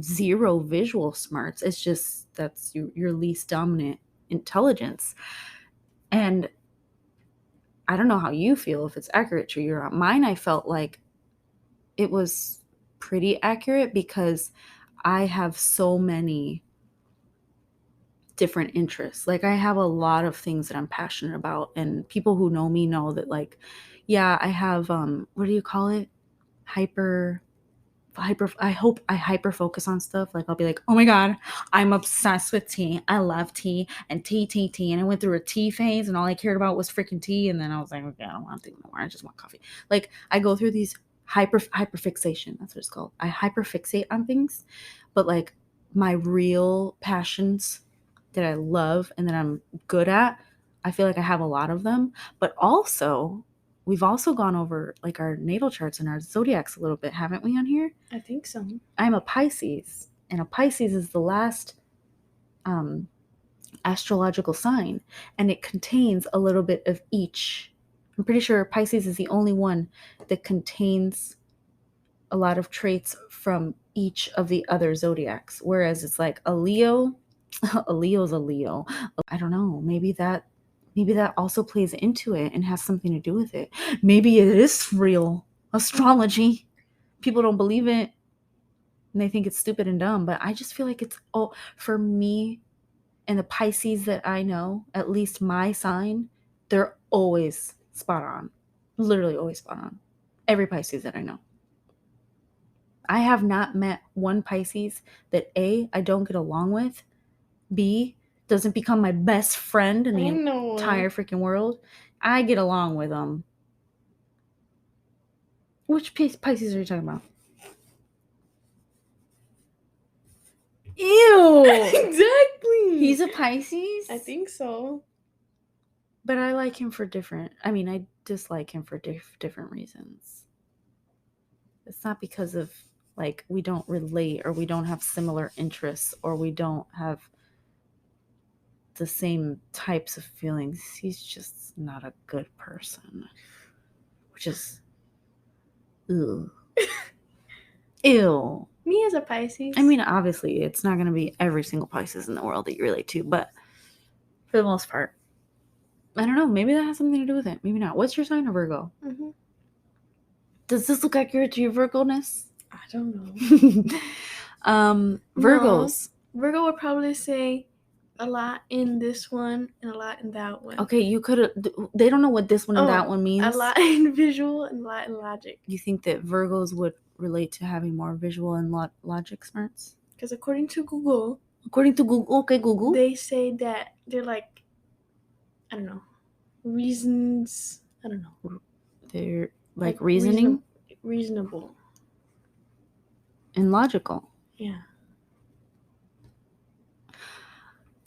zero visual smarts. It's just that's your least dominant intelligence. And I don't know how you feel if it's accurate to you or not. Mine, I felt like it was pretty accurate because I have so many different interests. Like I have a lot of things that I'm passionate about, and people who know me know that like, yeah, I have what do you call it? Hyper I hope I hyper focus on stuff. Like I'll be like, oh my god, I'm obsessed with tea. I love tea and tea. And I went through a tea phase and all I cared about was freaking tea. And then I was like, okay, I don't want tea anymore. I just want coffee. Like I go through these hyper fixation. That's what it's called. I hyper fixate on things. But like my real passions that I love and that I'm good at, I feel like I have a lot of them. But also we've also gone over like our natal charts and our zodiacs a little bit, haven't we, on here? I think so. I'm a Pisces, and a Pisces is the last astrological sign, and it contains a little bit of each. I'm pretty sure Pisces is the only one that contains a lot of traits from each of the other zodiacs, whereas it's like a Leo, a Leo's a Leo. I don't know, maybe that also plays into it and has something to do with it. Maybe it is real astrology. People don't believe it and they think it's stupid and dumb, but I just feel like it's for me and the Pisces that I know, at least my sign, they're always spot on. Literally always spot on. Every Pisces that I know. I have not met one Pisces that A, I don't get along with, B, doesn't become my best friend in the entire freaking world. I get along with them. Which Pisces are you talking about? Ew! Exactly. He's a Pisces? I think so. But I like him for I dislike him for different reasons. It's not because of, like, we don't relate or we don't have similar interests or we don't have the same types of feelings. He's just not a good person. Which is ew. Ew. Me as a Pisces. I mean, obviously, it's not going to be every single Pisces in the world that you relate to, but for the most part, I don't know. Maybe that has something to do with it. Maybe not. What's your sign, a Virgo? Mm-hmm. Does this look accurate to your Virgo-ness? I don't know. Virgos. No. Virgo would probably say a lot in this one and a lot in that one. Okay, you could. They don't know what this one and that one means. A lot in visual and a lot in logic. You think that Virgos would relate to having more visual and logic smarts? Because according to Google, okay, Google, they say that they're like, I don't know, reasons. I don't know. They're like reasoning, reasonable, and logical. Yeah.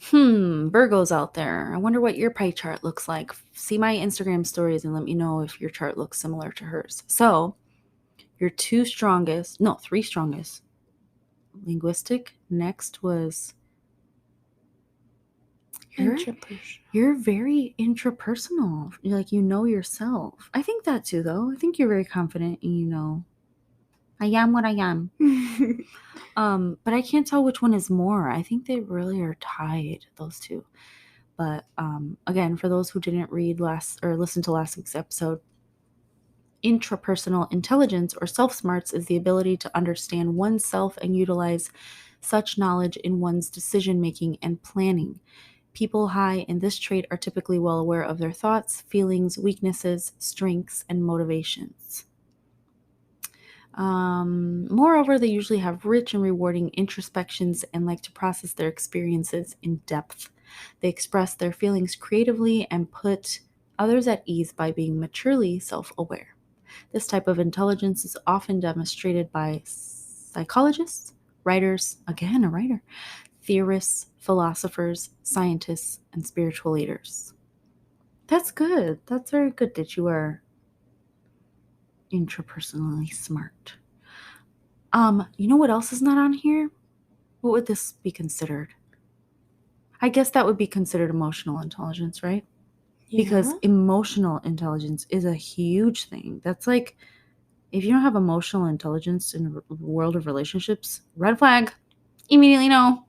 Virgos out there. I wonder what your pie chart looks like. See my Instagram stories and let me know if your chart looks similar to hers. So, your three strongest. Linguistic. Next was you're very intrapersonal. Like you know yourself. I think that too, though. I think you're very confident and you know. I am what I am. But I can't tell which one is more. I think they really are tied, those two. But again, for those who didn't read listen to last week's episode, intrapersonal intelligence or self-smarts is the ability to understand oneself and utilize such knowledge in one's decision-making and planning. People high in this trait are typically well aware of their thoughts, feelings, weaknesses, strengths, and motivations. Moreover, they usually have rich and rewarding introspections and like to process their experiences in depth. They express their feelings creatively and put others at ease by being maturely self-aware. This type of intelligence is often demonstrated by psychologists, writers, again, a writer, theorists, philosophers, scientists, and spiritual leaders. That's good. That's very good that you are intrapersonally smart. You know what else is not on here? What would this be considered? I guess that would be considered emotional intelligence, right? Yeah. Because emotional intelligence is a huge thing. That's like, if you don't have emotional intelligence in the world of relationships, red flag, immediately no.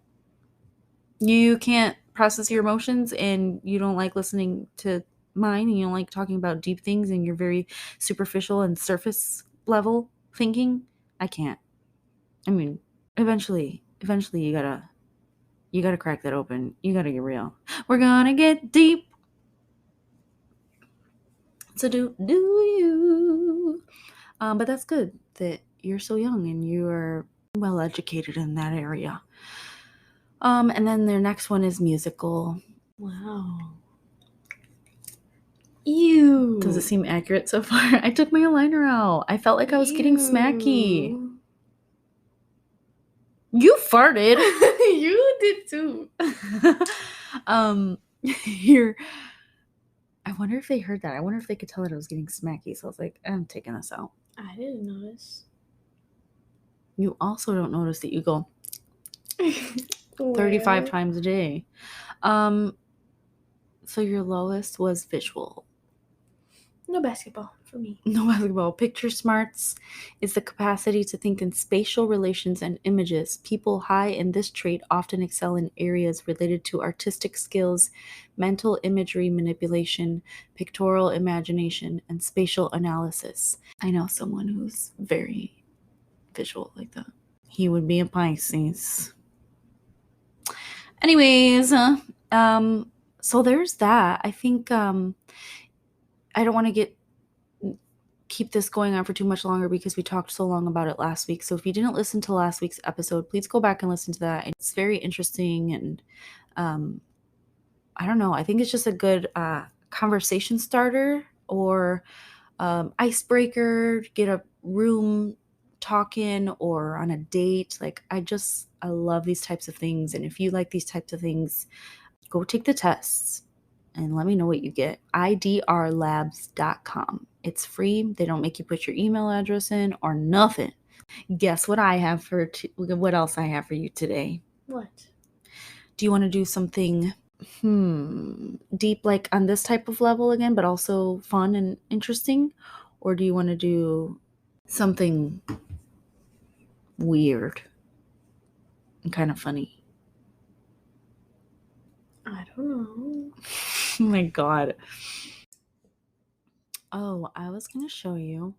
You can't process your emotions and you don't like listening to mine and you don't like talking about deep things and you're very superficial and surface level thinking. I can't. I mean, eventually you gotta crack that open. You gotta get real. We're gonna get deep. So do you? But that's good that you're so young and you are well educated in that area. And then their next one is musical. Wow. Ew. Does it seem accurate so far? I took my eyeliner out. I felt like I was getting smacky. You farted. You did too. Here. I wonder if they heard that. I wonder if they could tell that I was getting smacky. So I was like, I'm taking this out. I didn't notice. You also don't notice that you go 35 times a day. So your lowest was visual. No basketball for me. No basketball. Picture smarts is the capacity to think in spatial relations and images. People high in this trait often excel in areas related to artistic skills, mental imagery manipulation, pictorial imagination, and spatial analysis. I know someone who's very visual like that. He would be a Pisces. Anyways, so there's that. I think I don't want to keep this going on for too much longer because we talked so long about it last week. So if you didn't listen to last week's episode, please go back and listen to that. It's very interesting and I don't know. I think it's just a good conversation starter or icebreaker, get a room talking or on a date. Like I love these types of things. And if you like these types of things, go take the tests and let me know what you get. idrlabs.com. It's free. They don't make you put your email address in or nothing. Guess what I have what else I have for you today? What? Do you want to do something deep like on this type of level again, but also fun and interesting? Or do you want to do something weird and kind of funny? I don't know. Oh my God. Oh, I was going to show you.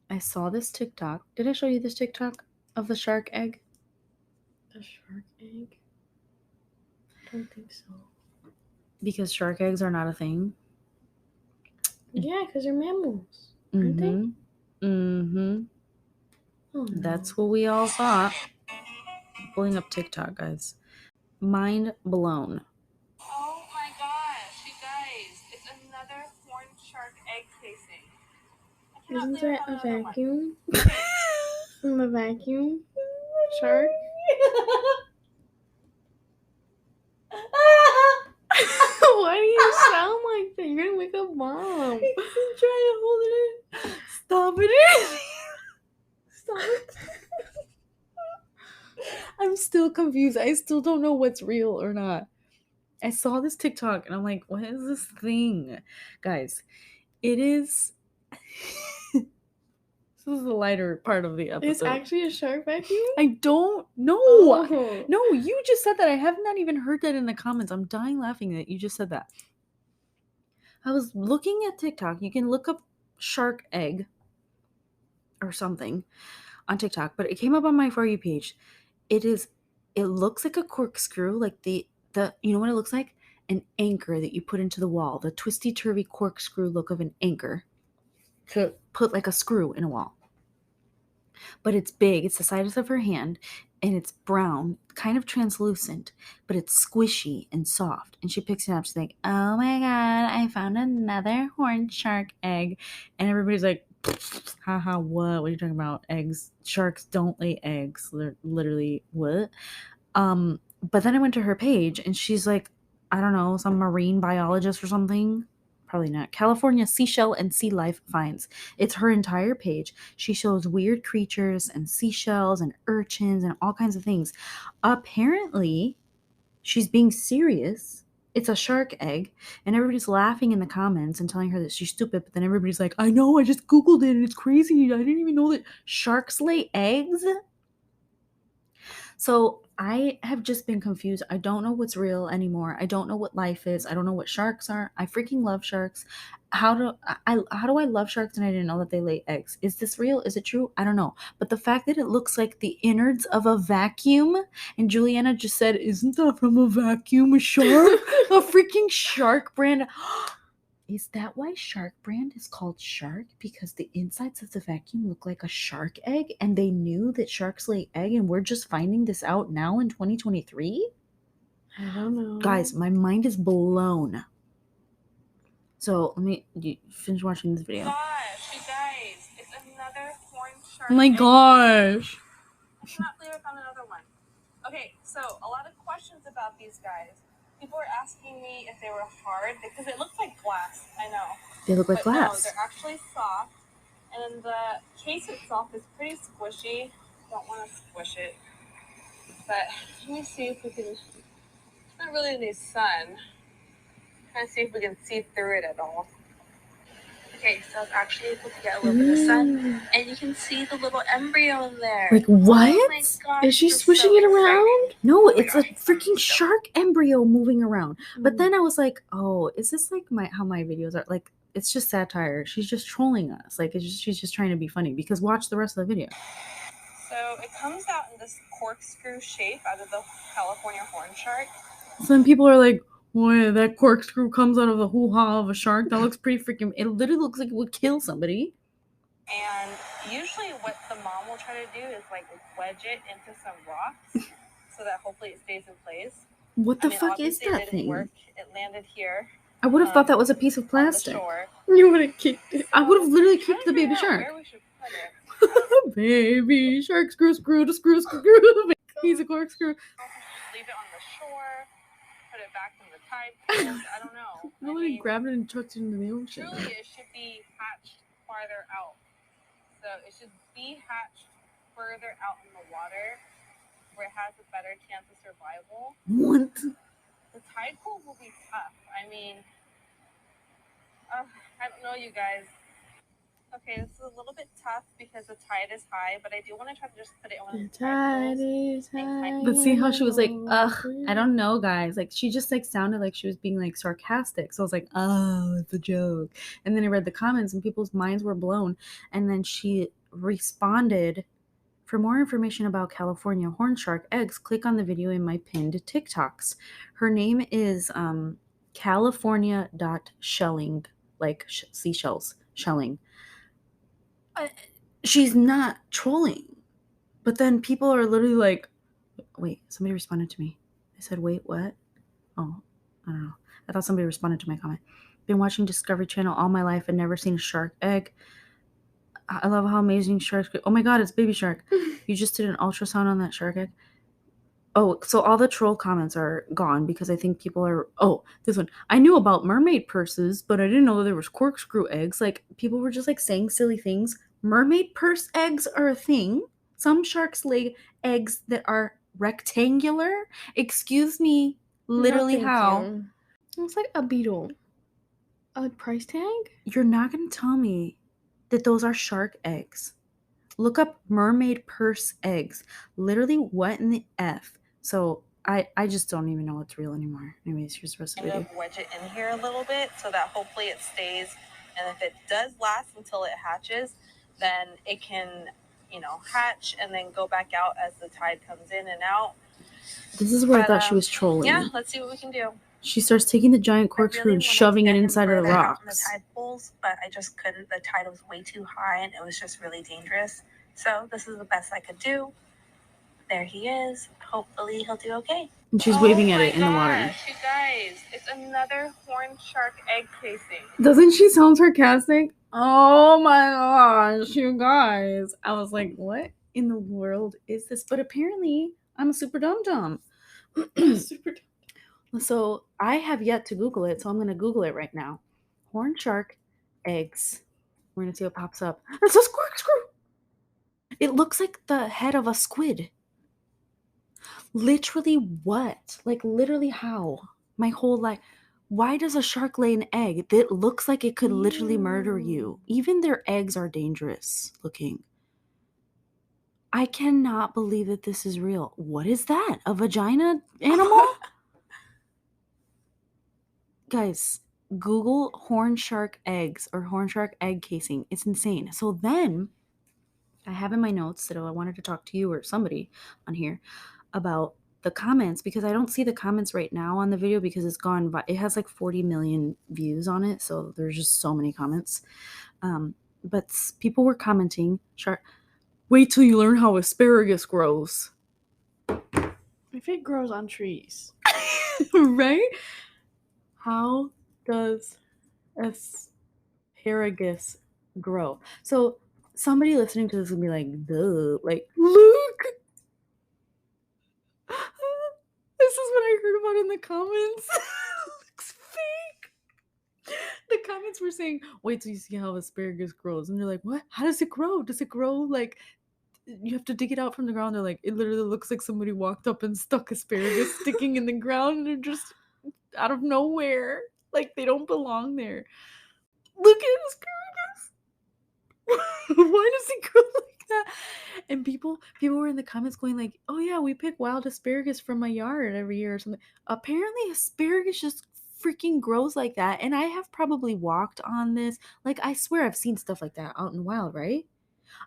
I saw this TikTok. Did I show you this TikTok of the shark egg? The shark egg? don't think so. Because shark eggs are not a thing? Yeah, because they're mammals, aren't they? Mm-hmm. Mm-hmm. Oh, no. That's what we all thought. Pulling up TikTok, guys. Mind blown. Oh my gosh, you guys, it's another horn shark egg casing. I cannot Isn't believe I that a found another one. vacuum? From a vacuum shark? Why do you sound like that? You're gonna wake up mom. I'm trying to hold it in. Stop it. Stop it. I'm still confused. I still don't know what's real or not. I saw this TikTok and I'm like, what is this thing? Guys, it is. This is the lighter part of the episode. It's actually a shark vacuum? I don't know. Oh. No, you just said that. I have not even heard that in the comments. I'm dying laughing that you just said that. I was looking at TikTok. You can look up shark egg or something on TikTok, but it came up on my For You page. It looks like a corkscrew, like the you know what it looks like? An anchor that you put into the wall, the twisty turvy corkscrew look of an anchor to put like a screw in a wall. But it's big, it's the size of her hand, and it's brown, kind of translucent, but it's squishy and soft. And she picks it up, she's like, oh my god, I found another horn shark egg. And everybody's like, haha, what are you talking about? Eggs, sharks don't lay eggs. They're literally what? But then I went to her page and she's like, I don't know, some marine biologist or something. Probably not. California Seashell and Sea Life Finds. It's her entire page. She shows weird creatures and seashells and urchins and all kinds of things. Apparently, she's being serious. It's a shark egg, and everybody's laughing in the comments and telling her that she's stupid. But then everybody's like, I know, I just Googled it and it's crazy. I didn't even know that sharks lay eggs. So I have just been confused. I don't know what's real anymore. I don't know what life is. I don't know what sharks are. I freaking love sharks. How do I love sharks and I didn't know that they lay eggs? Is this real? Is it true? I don't know. But the fact that it looks like the innards of a vacuum, and Juliana just said, "Isn't that from a vacuum? A shark? A freaking shark brand?" Is that why Shark Brand is called Shark? Because the insides of the vacuum look like a shark egg and they knew that sharks lay egg and we're just finding this out now in 2023? I don't know. Guys, my mind is blown. So let me finish watching this video. Gosh, you guys, it's another horn shark Oh my egg gosh. casing. I cannot believe I found another one. Okay, so a lot of questions about these guys. People were asking me if they were hard because it looks like glass. I know. They look like But no, glass. they're actually soft. And then the case itself is pretty squishy. Don't want to squish it. But let me see if we can. It's not really any sun. Trying to see if we can see through it at all. Okay, so I was actually able to get a little bit of sun, and you can see the little embryo in there. Like what? Oh my gosh, Is she this swishing so it around? exciting. No, Oh my it's a gosh, freaking so- shark embryo moving around. But Mm. then I was like, oh, is this like how my videos are? Like, it's just satire. She's just trolling us. Like, she's just trying to be funny. Because watch the rest of the video. So it comes out in this corkscrew shape out of the California horn shark. Some people are like, boy, that corkscrew comes out of the hoo-ha of a shark. That looks pretty freaking... It literally looks like it would kill somebody. And usually what the mom will try to do is like wedge it into some rocks so that hopefully it stays in place. What the fuck is obviously it that didn't thing? work. It landed here I would have thought that was a piece of on the plastic. shore. You would have kicked it. I would have literally So, kicked the baby shark. where we should put it. Baby shark, screw, screw. He's a corkscrew. Leave it on the shore, put it back in the tide pools. I don't know. Nobody grabbed it and chucked it into the ocean. Truly, it should be hatched farther out. So it should be hatched further out in the water where it has a better chance of survival. What? The tide pool will be tough. I mean, I don't know, you guys. Okay, this is a little bit tough because the tide is high, but I do want to try to just put it on The the tide tide pools. is high. But see how she was like, ugh, I don't know, guys. Like, she just like sounded like she was being like sarcastic. So I was like, oh, it's a joke. And then I read the comments and people's minds were blown. And then she responded For more information about California horn shark eggs, click on the video in my pinned TikToks. Her name is California.shelling, like seashells, shelling. She's not trolling. But then people are literally like, wait, somebody responded to me. I said, wait, what? Oh, I don't know. I thought somebody responded to my comment. Been watching Discovery Channel all my life and never seen a shark egg. I love how amazing sharks. Oh my god, it's baby shark. You just did an ultrasound on that shark egg. Oh, so all the troll comments are gone because I think people are. Oh, this one. I knew about mermaid purses, but I didn't know there was corkscrew eggs. Like people were just like saying silly things. Mermaid purse eggs are a thing. Some sharks lay eggs that are rectangular. Excuse me. Literally, No, thank how? you. Looks like a beetle. A price tag? You're not gonna tell me that those are shark eggs. Look up mermaid purse eggs. Literally, what in the F? So I just don't even know what's real anymore. Anyways, here's the rest of the video. Wedge it in here a little bit so that hopefully it stays. And if it does last until it hatches, then it can, hatch and then go back out as the tide comes in and out. This is where I thought she was trolling. Yeah, let's see what we can do. She starts taking the giant corkscrew and shoving it inside of the rocks. The tide pools, but I just couldn't. The tide was way too high and it was just really dangerous. So this is the best I could do. There he is. Hopefully he'll do okay. And she's waving at it in the water. You guys, it's another horn shark egg casing. Doesn't she sound sarcastic? Oh my gosh, you guys. I was like, what in the world is this? But apparently, I'm a super dum-dum. Super dumb. So I have yet to Google it, so I'm going to Google it right now. Horn shark eggs. We're going to see what pops up. It's a corkscrew. It looks like the head of a squid. Literally what? Like literally how? My whole life. Why does a shark lay an egg that looks like it could literally murder you? Even their eggs are dangerous looking. I cannot believe that this is real. What is that? A vagina animal? Guys, Google horn shark eggs or horn shark egg casing. It's insane. So then I have in my notes that I wanted to talk to you or somebody on here about the comments, because I don't see the comments right now on the video because it's gone by. It has like 40 million views on it, so there's just so many comments. But people were commenting, wait till you learn how asparagus grows. If it grows on trees. Right? How does asparagus grow? So somebody listening to this would be like, duh, like, look. This is what I heard about in the comments. Looks fake. The comments were saying, wait till you see how asparagus grows. And they're like, what? How does it grow? Does it grow like you have to dig it out from the ground? They're like, it literally looks like somebody walked up and stuck asparagus sticking in the ground and they're just out of nowhere. Like they don't belong there. Look at asparagus. Why does it grow like that? And people were in the comments going like, oh yeah, we pick wild asparagus from my yard every year or something. Apparently asparagus just freaking grows like that. And I have probably walked on this. Like I swear I've seen stuff like that out in the wild, right?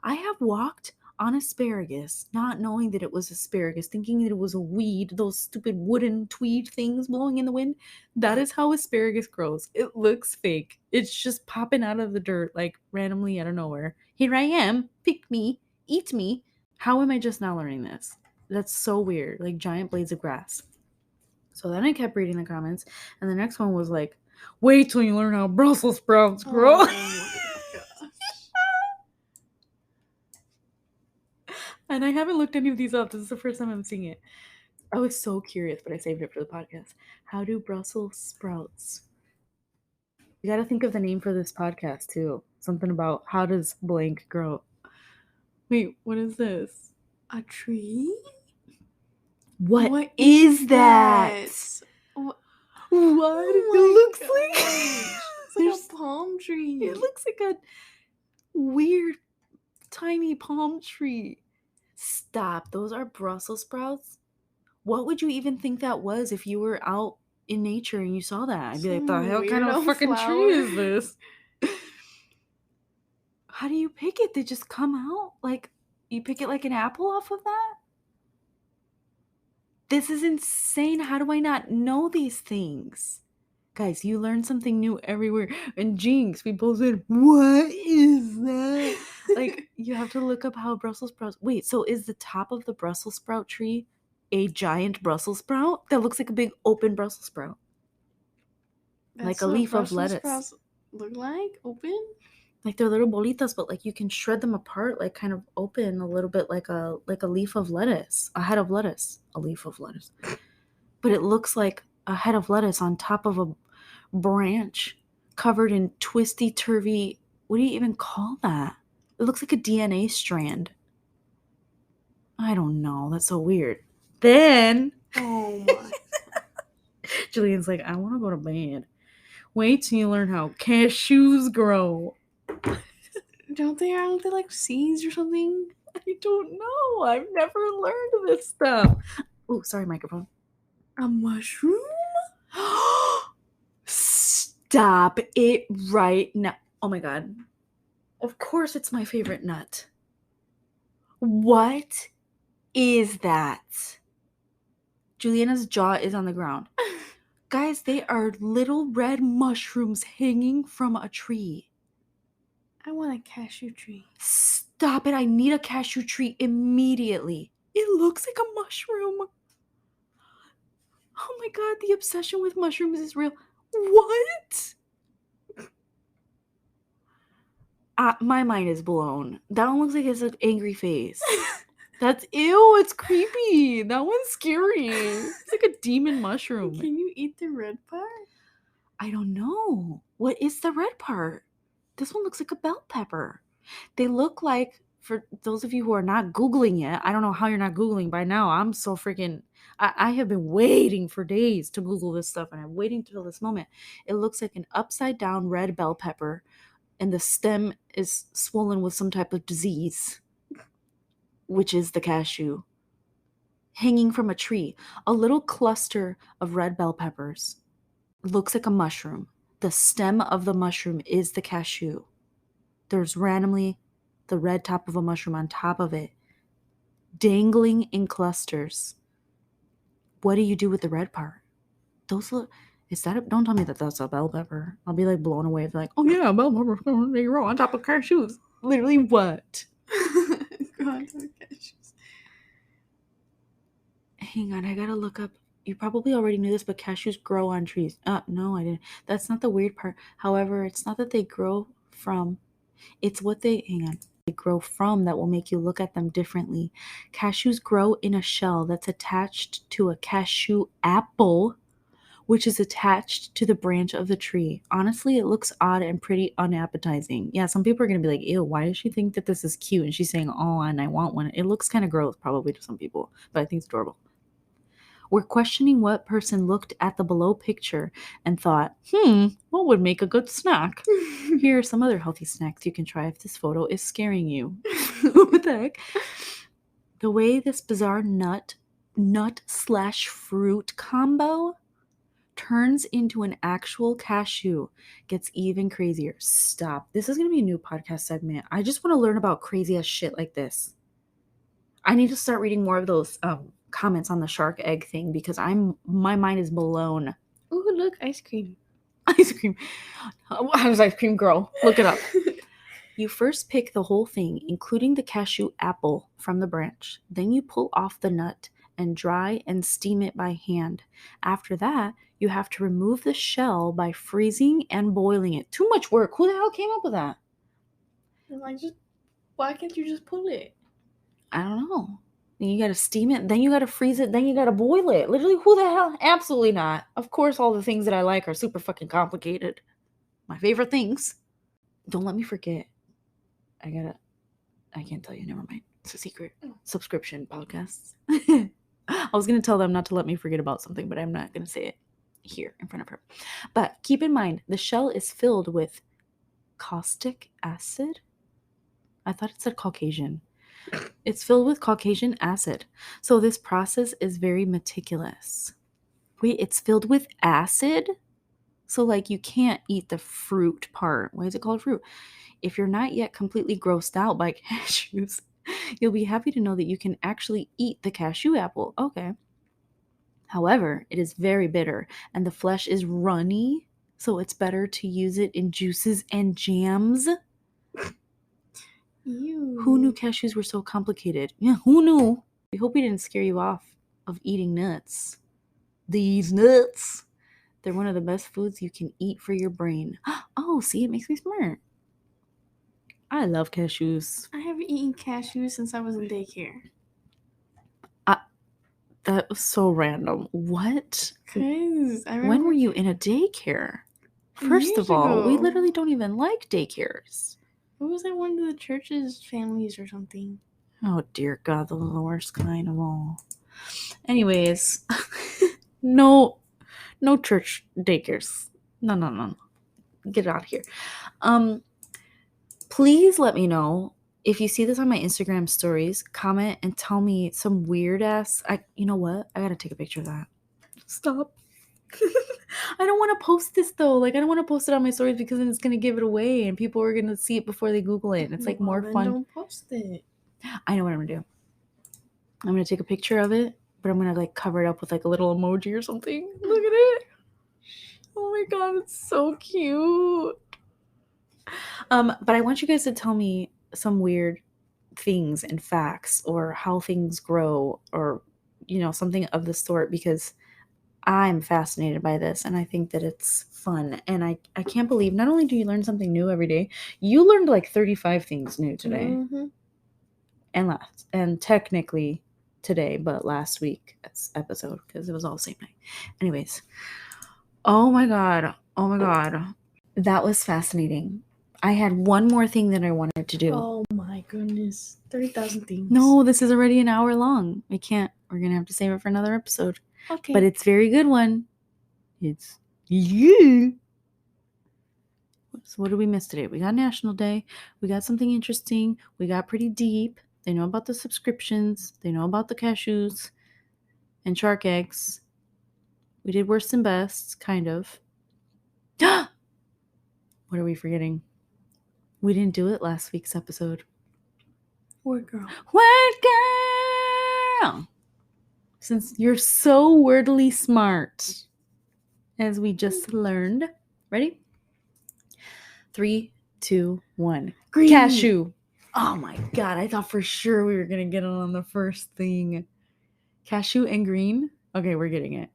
I have walked on asparagus, not knowing that it was asparagus, thinking that it was a weed, those stupid wooden tweed things blowing in the wind. That is how asparagus grows. It looks fake. It's just popping out of the dirt, like randomly out of nowhere. Here I am, pick me, eat me. How am I just now learning this? That's so weird, like giant blades of grass. So then I kept reading the comments, and the next one was like, wait till you learn how Brussels sprouts grow. Oh. And I haven't looked any of these up. This is the first time I'm seeing it. I was so curious, but I saved it for the podcast. How do Brussels sprouts? You got to think of the name for this podcast, too. Something about how does blank grow? Wait, what is this? A tree? What is that? What? It looks like... It's like a palm tree. It looks like a weird, tiny palm tree. Stop. Those are Brussels sprouts? What would you even think that was if you were out in nature and you saw that? I'd be like, the hell kind of fucking tree is this? How do you pick it? They just come out? Like, You pick it like an apple off of that? This is insane. How do I not know these things? Guys, you learn something new everywhere. And Jinx, we both said, what is that? Like, you have to look up how Brussels sprouts. Wait, so is the top of the Brussels sprout tree a giant Brussels sprout that looks like a big open Brussels sprout? Like a leaf of lettuce. Sprouts look like open? Like they're little bolitas, but like you can shred them apart, like kind of open a little bit, like a leaf of lettuce, a head of lettuce, a leaf of lettuce. But it looks like a head of lettuce on top of a branch covered in twisty turvy. What do you even call that? It looks like a DNA strand. I don't know. That's so weird. Then Oh my. Julian's like, I want to go to bed. Wait till you learn how cashews grow. Aren't they like seeds or something? I don't know. I've never learned this stuff. Oh, sorry, microphone. A mushroom? Stop it right now. Oh my god. Of course it's my favorite nut. What is that? Juliana's jaw is on the ground. Guys, they are little red mushrooms hanging from a tree. I want a cashew tree. Stop it. I need a cashew tree immediately. It looks like a mushroom. Oh my god, the obsession with mushrooms is real. What? My mind is blown. That one looks like it's an angry face. That's ew, it's creepy. That one's scary. It's like a demon mushroom. Can you eat the red part? I don't know. What is the red part? This one looks like a bell pepper. They look like, for those of you who are not Googling yet, I don't know how you're not Googling by now. I'm so freaking, I have been waiting for days to Google this stuff, and I'm waiting till this moment. It looks like an upside down red bell pepper, and the stem is swollen with some type of disease, which is the cashew, hanging from a tree. A little cluster of red bell peppers. Looks like a mushroom. The stem of the mushroom is the cashew. There's randomly the red top of a mushroom on top of it, dangling in clusters. What do you do with the red part? Those look. Don't tell me that that's a bell pepper. I'll be like blown away. Like, oh yeah, bell pepper, they grow on top of cashews. Literally, what? God, cashews. Hang on, I gotta look up. You probably already knew this, but cashews grow on trees. No, I didn't. That's not the weird part. However, it's not that they grow from. It's what they grow from that will make you look at them differently. Cashews grow in a shell that's attached to a cashew apple, which is attached to the branch of the tree. Honestly, it looks odd and pretty unappetizing. Yeah, some people are going to be like, ew, why does she think that this is cute? And she's saying, oh, and I want one. It looks kind of gross probably to some people, but I think it's adorable. We're questioning what person looked at the below picture and thought, what would make a good snack? Here are some other healthy snacks you can try if this photo is scaring you. What the heck? The way this bizarre nut/fruit combo turns into an actual cashew gets even crazier. Stop. This is going to be a new podcast segment. I just want to learn about crazy ass shit like this. I need to start reading more of those comments on the shark egg thing because my mind is blown. Ooh, look, ice cream. Ice cream. How does ice cream grow? Look it up. You first pick the whole thing, including the cashew apple, from the branch. Then you pull off the nut and dry and steam it by hand. After that, you have to remove the shell by freezing and boiling it. Too much work. Who the hell came up with that? Like, why can't you just pull it? I don't know. Then you gotta steam it, then you gotta freeze it, then you gotta boil it. Literally, who the hell? Absolutely not. Of course, all the things that I like are super fucking complicated. My favorite things. Don't let me forget. I can't tell you. Never mind. It's a secret. Subscription podcasts. I was gonna tell them not to let me forget about something, but I'm not gonna say it here in front of her. But keep in mind, the shell is filled with caustic acid. I thought it said Caucasian. It's filled with Caucasian acid. So this process is very meticulous. Wait, it's filled with acid? So like you can't eat the fruit part. Why is it called fruit? If you're not yet completely grossed out by cashews, You'll be happy to know that you can actually eat the cashew apple. Okay. However, it is very bitter and the flesh is runny, so it's better to use it in juices and jams. Ew. Who knew cashews were so complicated? Yeah, who knew? We hope we didn't scare you off of eating nuts. These nuts. They're one of the best foods you can eat for your brain. Oh, see, it makes me smart. I love cashews. I haven't eaten cashews since I was in daycare. That was so random. What? Cause I remember When were you in a daycare? First years of all, we ago. literally don't even like daycares. It was at one of the church's families or something. Oh dear God, the worst kind of all. Anyways, no church daycares. No. Get out of here. Please let me know if you see this on my Instagram stories. Comment and tell me some weird ass. You know what? I gotta take a picture of that. Stop. I don't want to post this though. Like I don't want to post it on my stories because then it's gonna give it away and people are gonna see it before they Google it. And it's like Well, more then fun. Don't post it. I know what I'm gonna do. I'm gonna take a picture of it, but I'm gonna like cover it up with like a little emoji or something. Look at it. Oh my God, it's so cute. But I want you guys to tell me some weird things and facts or how things grow or something of the sort because I'm fascinated by this and I think that it's fun and I can't believe not only do you learn something new every day, you learned like 35 things new today. Mm-hmm. And technically today, but last week's episode because it was all the same night. Anyways, oh my god, that was fascinating. I had one more thing that I wanted to do. Oh my goodness, 30,000 things. No, this is already an hour long. We're gonna have to save it for another episode. Okay, But it's a very good one. It's you. So what did we miss today? We got National Day. We got something interesting. We got pretty deep. They know about the subscriptions. They know about the cashews and shark eggs. We did worst and best, kind of. What are we forgetting? We didn't do it last week's episode. word girl. Word girl! Since you're so wordly smart, as we just learned. Ready? 3, 2, 1. Green. Cashew. Oh my God, I thought for sure we were going to get it on the first thing. Cashew and green? Okay, we're getting it.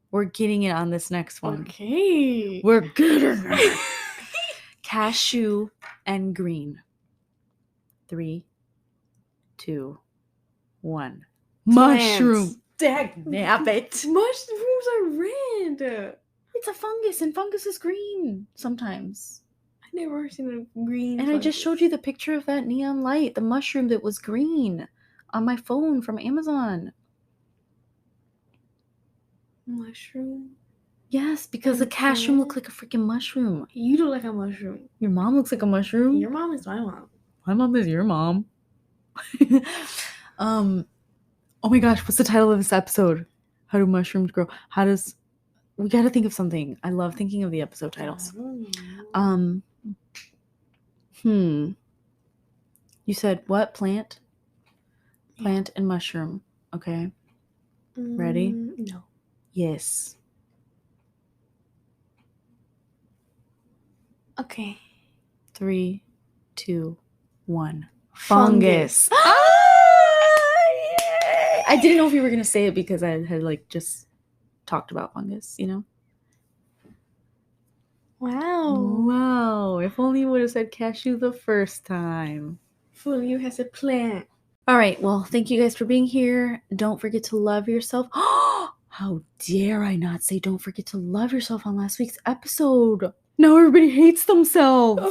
We're getting it on this next one. Okay. We're getting it. Cashew and green. 3, 2, 1. Mushroom. Dagnabbit. Mushrooms are red. It's a fungus, and fungus is green sometimes. I never seen a green. And I just showed you the picture of that neon light, the mushroom that was green on my phone from Amazon. Mushroom? Yes, because the cashew looks like a freaking mushroom. You look like a mushroom. Your mom looks like a mushroom. Your mom is my mom. My mom is your mom. Oh my gosh, what's the title of this episode? How do mushrooms grow? We got to think of something. I love thinking of the episode titles. You said what? Plant and mushroom. Okay. Ready? No. Yes. Okay. 3, 2, 1. Fungus. Ah! Yay! I didn't know if you were gonna say it because I had like just talked about fungus, Wow. If only you would have said cashew the first time. Fool, you has a plant. All right. Well, thank you guys for being here. Don't forget to love yourself. How dare I not say don't forget to love yourself on last week's episode? Now everybody hates themselves.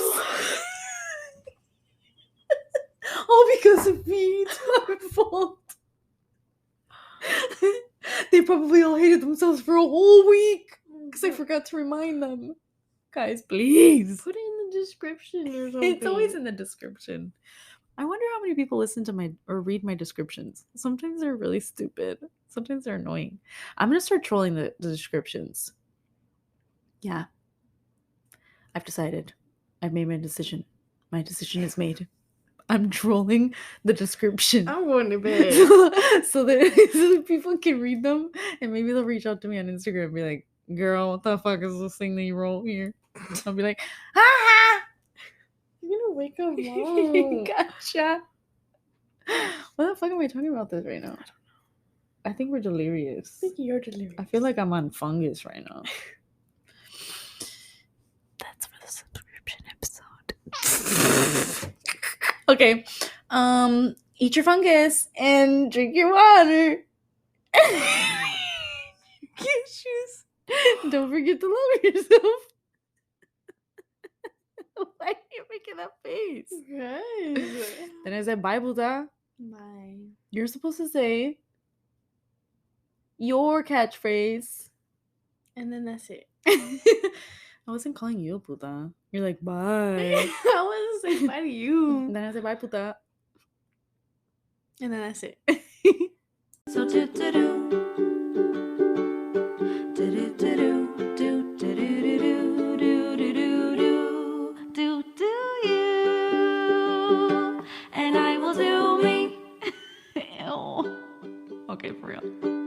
All because of me. It's my fault. They probably all hated themselves for a whole week because I forgot to remind them. Guys, please. Put it in the description or something. It's always in the description. I wonder how many people listen to or read my descriptions. Sometimes they're really stupid. Sometimes they're annoying. I'm going to start trolling the descriptions. Yeah. I've decided. I've made my decision. My decision is made. I'm trolling the description. I'm going to bed. so that people can read them and maybe they'll reach out to me on Instagram and be like, girl, what the fuck is this thing that you wrote here? I'll be like, ha You're gonna wake up mom. gotcha. What the fuck am I talking about this right now? I think we're delirious. I think you're delirious. I feel like I'm on fungus right now. That's for the subscription episode. Okay. Eat your fungus and drink your water. Issues. Don't forget to love yourself. Why are you making that face? Guys. Then I said, bye, Buddha. Bye. You're supposed to say your catchphrase. And then that's it. I wasn't calling you a puta. You're like, bye. I wasn't saying bye to you. Then I said, bye, puta. And then that's it. So do do do. Do do do do do do do do do do do do you. And I will do me. Ew. Okay, for real.